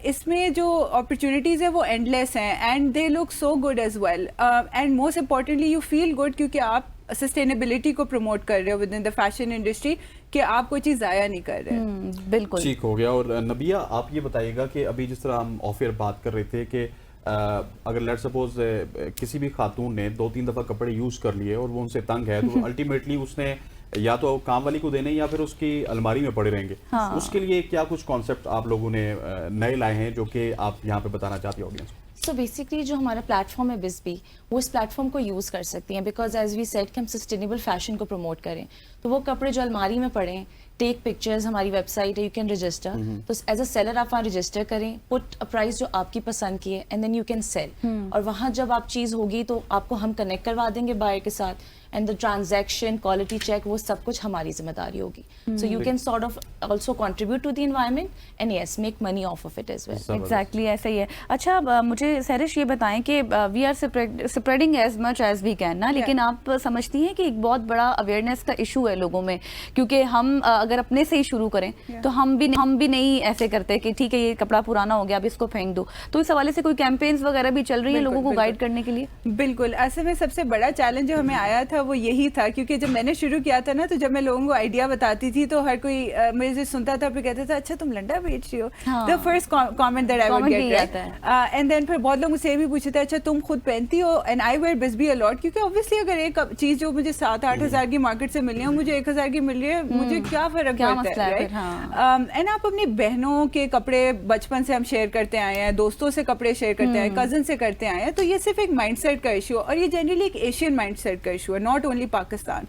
इसमें जो अपॉर्चुनिटीज़ है वो एंडलेस हैं and they look so good as well, and most importantly you feel good, क्योंकि आप सस्टेनेबिलिटी को प्रमोट कर रहे हो within the fashion industry, कि आप कोई चीज़ ज़ाया नहीं कर रहे।
बिल्कुल
ठीक हो गया। और नबिया, आप ये बताइएगा कि अभी जिस तरह हम ऑफ एयर बात कर रहे थे कि अगर लेट सपोज किसी भी खातून ने 2-3 दफ़ा कपड़े यूज़ कर लिए और वो उनसे तंग है, तो अल्टीमेटली उसने या तो काम वाली को देने या फिर उसकी अलमारी में पड़े रहेंगे। उसके लिए क्या कुछ कॉन्सेप्ट आप लोगों ने नए लाए हैं जो कि आप यहाँ पे बताना चाहती ऑडियंस को?
सो बेसिकली जो हमारा प्लेटफॉर्म है बिज़बी, वो इस प्लेटफॉर्म को यूज़ कर सकती हैं, बिकॉज एज वी सेड कि हम सस्टेनेबल फैशन को प्रमोट करें, तो वो कपड़े जो अलमारी में पड़े हैं, टेक पिक्चर्स, हमारी वेबसाइट है, यू कैन रजिस्टर, तो एज अ सेलर आप वहाँ रजिस्टर करें, पुट अ प्राइस जो आपकी पसंद की है, and then you can sell, और वहाँ जब आप चीज़ होगी तो आपको हम कनेक्ट करवा देंगे बायर के साथ, and the transaction, quality check, वो सब कुछ हमारी जिम्मेदारी होगी। So you can sort of also contribute to the environment and yes make money off of it as well.
Exactly ऐसा ही है। अच्छा, मुझे सरिश ये बताएं कि we are spreading as much as we can ना, लेकिन आप समझती हैं कि एक बहुत बड़ा अवेयरनेस का इशू है लोगों में, क्योंकि हम अगर अपने से ही शुरू करें तो हम भी नहीं ऐसे करते कि ठीक है ये कपड़ा पुराना हो गया अब इसको फेंक दो, तो इस हवाले से कोई कैंपेन्स वगैरह भी चल रही है लोगों को गाइड करने के लिए?
बिल्कुल, ऐसे में सबसे बड़ा चैलेंज जो हमें आया था वो यही था, क्योंकि जब मैंने शुरू किया था ना, तो जब मैं लोगों को आइडिया बताती थी तो हर कोई मेरे से सुनता था, फिर कहता था अच्छा तुम लंडा बेच रही हो, the first comment that I would get, and then फिर बहुत लोग मुझसे भी पूछते थे अच्छा तुम खुद पहनती हो, and I wear bizbee a lot, क्योंकि ऑब्वियसली अगर एक चीज जो मुझे 7-8 हज़ार की मार्केट से मिल रही है, मुझे 1,000 की मिल रही है, मुझे क्या फर्क पड़ता है, राइट। एंड आप अपनी बहनों के कपड़े बचपन से हम शेयर करते आए हैं, दोस्तों से कपड़े शेयर करते आए, कजन से करते आए हैं, तो ये सिर्फ एक माइंडसेट का इशू है, और ये जनरली एक एशियन माइंडसेट का इशू है, नॉट ओनली पाकिस्तान।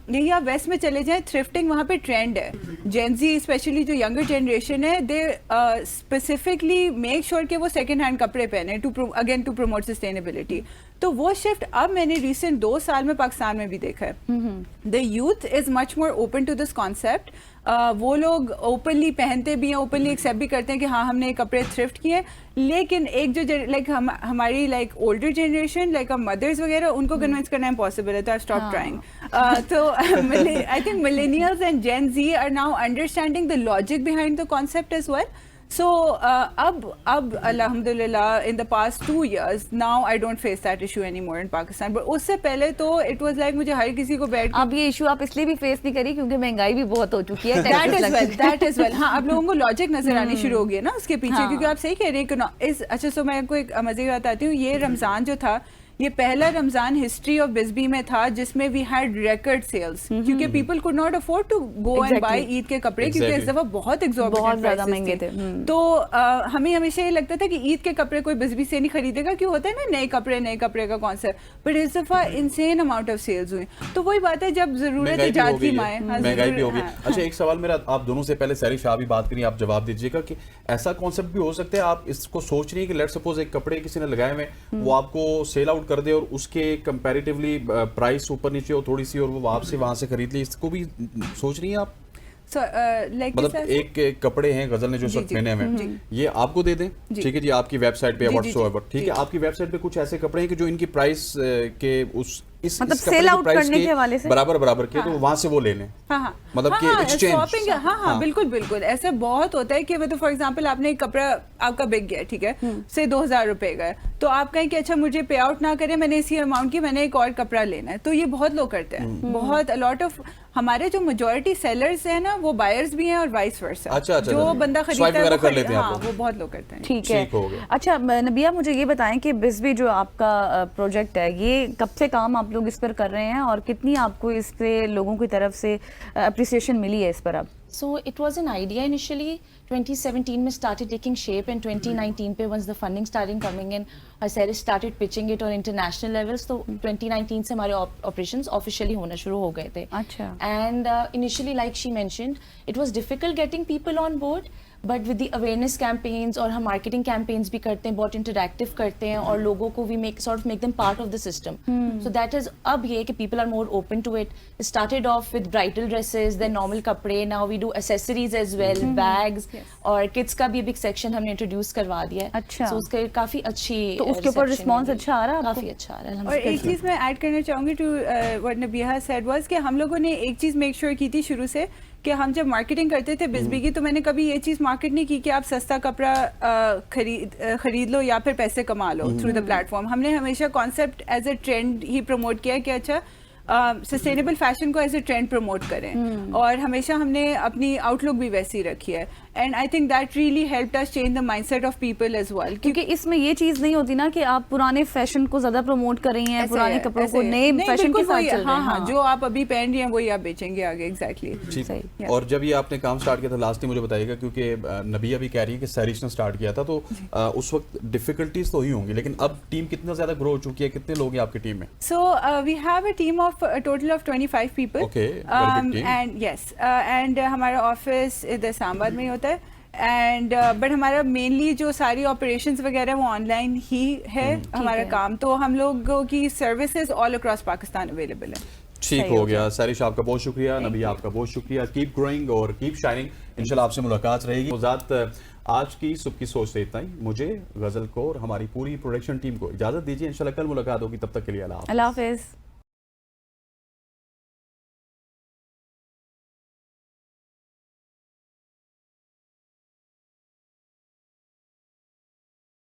यही आप वेस्ट में चले जाएं, थ्रिफ्टिंग वहाँ पे ट्रेंड है, जेन ज़ी स्पेशली जो यंगर जनरेशन है, दे स्पेसिफिकली मेक श्योर कि वो सेकेंड हैंड कपड़े पहने टू प्रमोट सस्टेनेबिलिटी। तो वो शिफ्ट अब मैंने रिसेंट 2 साल में पाकिस्तान में भी देखा है। The youth is much more open to this concept, वो लोग ओपनली पहनते भी हैं, ओपनली एक्सेप्ट भी करते हैं कि हाँ हमने ये थ्रिफ्ट किए, लेकिन एक जो लाइक हमारी like older generation like mothers वगैरह, उनको कन्विंस करना इम्पॉसिबल है, तो आई स्टॉप ट्राइंग। तो I think millennials and Gen Z are now understanding the logic behind the concept as well. So अब alhamdulillah in the past 2 years now I don't face that issue anymore in Pakistan, but उससे पहले तो it was like मुझे हर किसी को बैठ
अब ये इशू आप इसलिए भी फेस नहीं करी क्योंकि महंगाई भी बहुत हो चुकी है।
that is well हाँ, अब लोगों को लॉजिक नजर आनी शुरू हो गई है ना उसके पीछे, क्योंकि आप सही कह रहे हैं। अच्छा, सो मैं आपको एक मजे की बात आती हूँ, ये रमजान जो था ये पहला रमजान हिस्ट्री ऑफ बिस्बी में था जिसमें वी हैड रिकॉर्ड सेल्स, क्योंकि people could not afford to go and buy Eid के कपड़े, क्योंकि इस दफा बहुत
बहुत ज्यादा महंगे थे।
तो हमें हमेशा ये लगता था कि ईद के कपड़े कोई बिस्बी से नहीं खरीदेगा, क्यों होता है ना नए कपड़े का कॉन्सेप्ट, बट इस दफा इनसेन अमाउंट ऑफ सेल्स हुई। तो वही बात है, जब जरूरत इजाद की माए,
महंगाई भी होगी। अच्छा, एक सवाल मेरा आप दोनों से, पहले सारी शाह भी बात करी, आप जवाब दीजिएगा कि ऐसा कॉन्सेप्ट भी हो सकता है आप इसको सोच रही है कि लेट्स सपोज एक कपड़े किसी ने लगाए हुए वो आपको सेल आउट कर दे और उसके कंपैरेटिवली प्राइस ऊपर नीचे हो थोड़ी सी और वो आपसे वहां से खरीद ली, इसको भी सोच रही है आप? मतलब एक कपड़े हैं गजल ने जो सब पहने हुए ये आपको दे दें, ठीक है जी, आपकी वेबसाइट पे व्हाट्सएवर, ठीक है, आपकी वेबसाइट पे कुछ ऐसे कपड़े हैं कि जो इनकी प्राइस के उस
मतलब सेल आउट करने के हवाले से
बराबर के, तो वहां से वो ले लें, मतलब कि एक्सचेंज।
हाँ, बिल्कुल ऐसा बहुत होता है कि मतलब फॉर एग्जांपल आपने एक कपड़ा आपका बिक गया, ठीक है, से 2000 रुपए का, तो आप कहें कि अच्छा मुझे पे आउट ना करें, मैंने इसी अमाउंट की मैंने एक और कपड़ा लेना है, तो ये बहुत लोग करते हैं, बहुत अलॉट ऑफ हमारे जो मेजॉरिटी सेलर्स हैं ना वो बायर्स भी हैं और वाइस वर्सा।
अच्छा,
जो बंदा खरीदता है वो बहुत लोग करते हैं।
ठीक है। अच्छा नबिया, मुझे ये बताएं कि बिस्बी जो आपका प्रोजेक्ट है ये कब से काम आप लोग इस पर कर रहे हैं और कितनी आपको इस पे लोगों की तरफ से अप्रिसिएशन मिली है इस पर अब?
So it was an idea initially. 2017 में started taking shape and 2019 पे once the funding started coming in, I started pitching it on international levels. तो 2019 से हमारे operations officially होना शुरू हो गए थे.
अच्छा.
And initially like she mentioned, it was difficult getting people on board. But with the awareness campaigns और हम मार्केटिंग कैंपेन्स भी करते हैं, बहुत इंटरैक्टिव करते हैं और लोगों को we make them part of the system, so that is अब ये कि people are more open to it. Started off with bridal dresses, then normal कपड़े, now we do accessories as well, bags और किड्स का भी एक section हमने introduce करवा दिया है।
अच्छा,
सो उसका काफी अच्छी,
तो उसके ऊपर रिस्पांस अच्छा आ रहा है,
काफी अच्छा आ रहा है।
और एक चीज मैं ऐड करना चाहूंगी टू व्हाट नबिया सेड वाज कि हम लोगों ने एक चीज मेक श्योर की थी शुरू से कि हम जब मार्केटिंग करते थे बिस्बी की, तो मैंने कभी ये चीज़ मार्केट नहीं की कि आप सस्ता कपड़ा खरीद लो या फिर पैसे कमा लो थ्रू द प्लेटफॉर्म। हमने हमेशा कॉन्सेप्ट एज ए ट्रेंड ही प्रमोट किया कि अच्छा सस्टेनेबल फैशन को एज ए ट्रेंड प्रमोट करें, और हमेशा हमने अपनी आउटलुक भी वैसी रखी है, and I think that really helped us change the mindset of people as well.
क्योंकि इसमें ये चीज नहीं होती ना कि आप पुराने फैशन को ज्यादा प्रमोट कर रही हैं, पुराने कपड़ों को नए फैशन के साथ चल रहे हैं।
हाँ, जो आप अभी पहन रही हैं वही आप बेचेंगे आगे। एग्जैक्टली।
और जब ये आपने काम स्टार्ट किया था, लास्ट मुझे बताइएगा, क्योंकि नबिया भी कह रही है कि सैरिश ने स्टार्ट किया था, तो उस वक्त डिफिकल्टीज तो हुई होंगी, लेकिन अब टीम कितना ज्यादा ग्रो हो चुकी है, कितने लोग हैं आपकी टीम में?
So we have a team of total of 25 people.
Okay, very big team.
And yes, and हमारा ऑफिस इधर इस्लामाबाद में ही होता है, एंड बट हमारा मेनली जो सारी ऑपरेशंस वगैरह वो ऑनलाइन ही है हमारा काम, तो हम लोगों की services all across Pakistan available है।
ठीक हो गया। सैरिश आपका बहुत शुक्रिया, नबिया आपका बहुत शुक्रिया। कीप ग्रोइंग और कीप शाइनिंग, इंशाल्लाह आपसे मुलाकात रहेगी। आज की सुबह की सोच से इतना ही। मुझे, गजल को और हमारी पूरी प्रोडक्शन टीम को इजाजत दीजिए, इंशाल्लाह कल मुलाकात होगी, तब तक के लिए अल्लाह हाफ़िज़।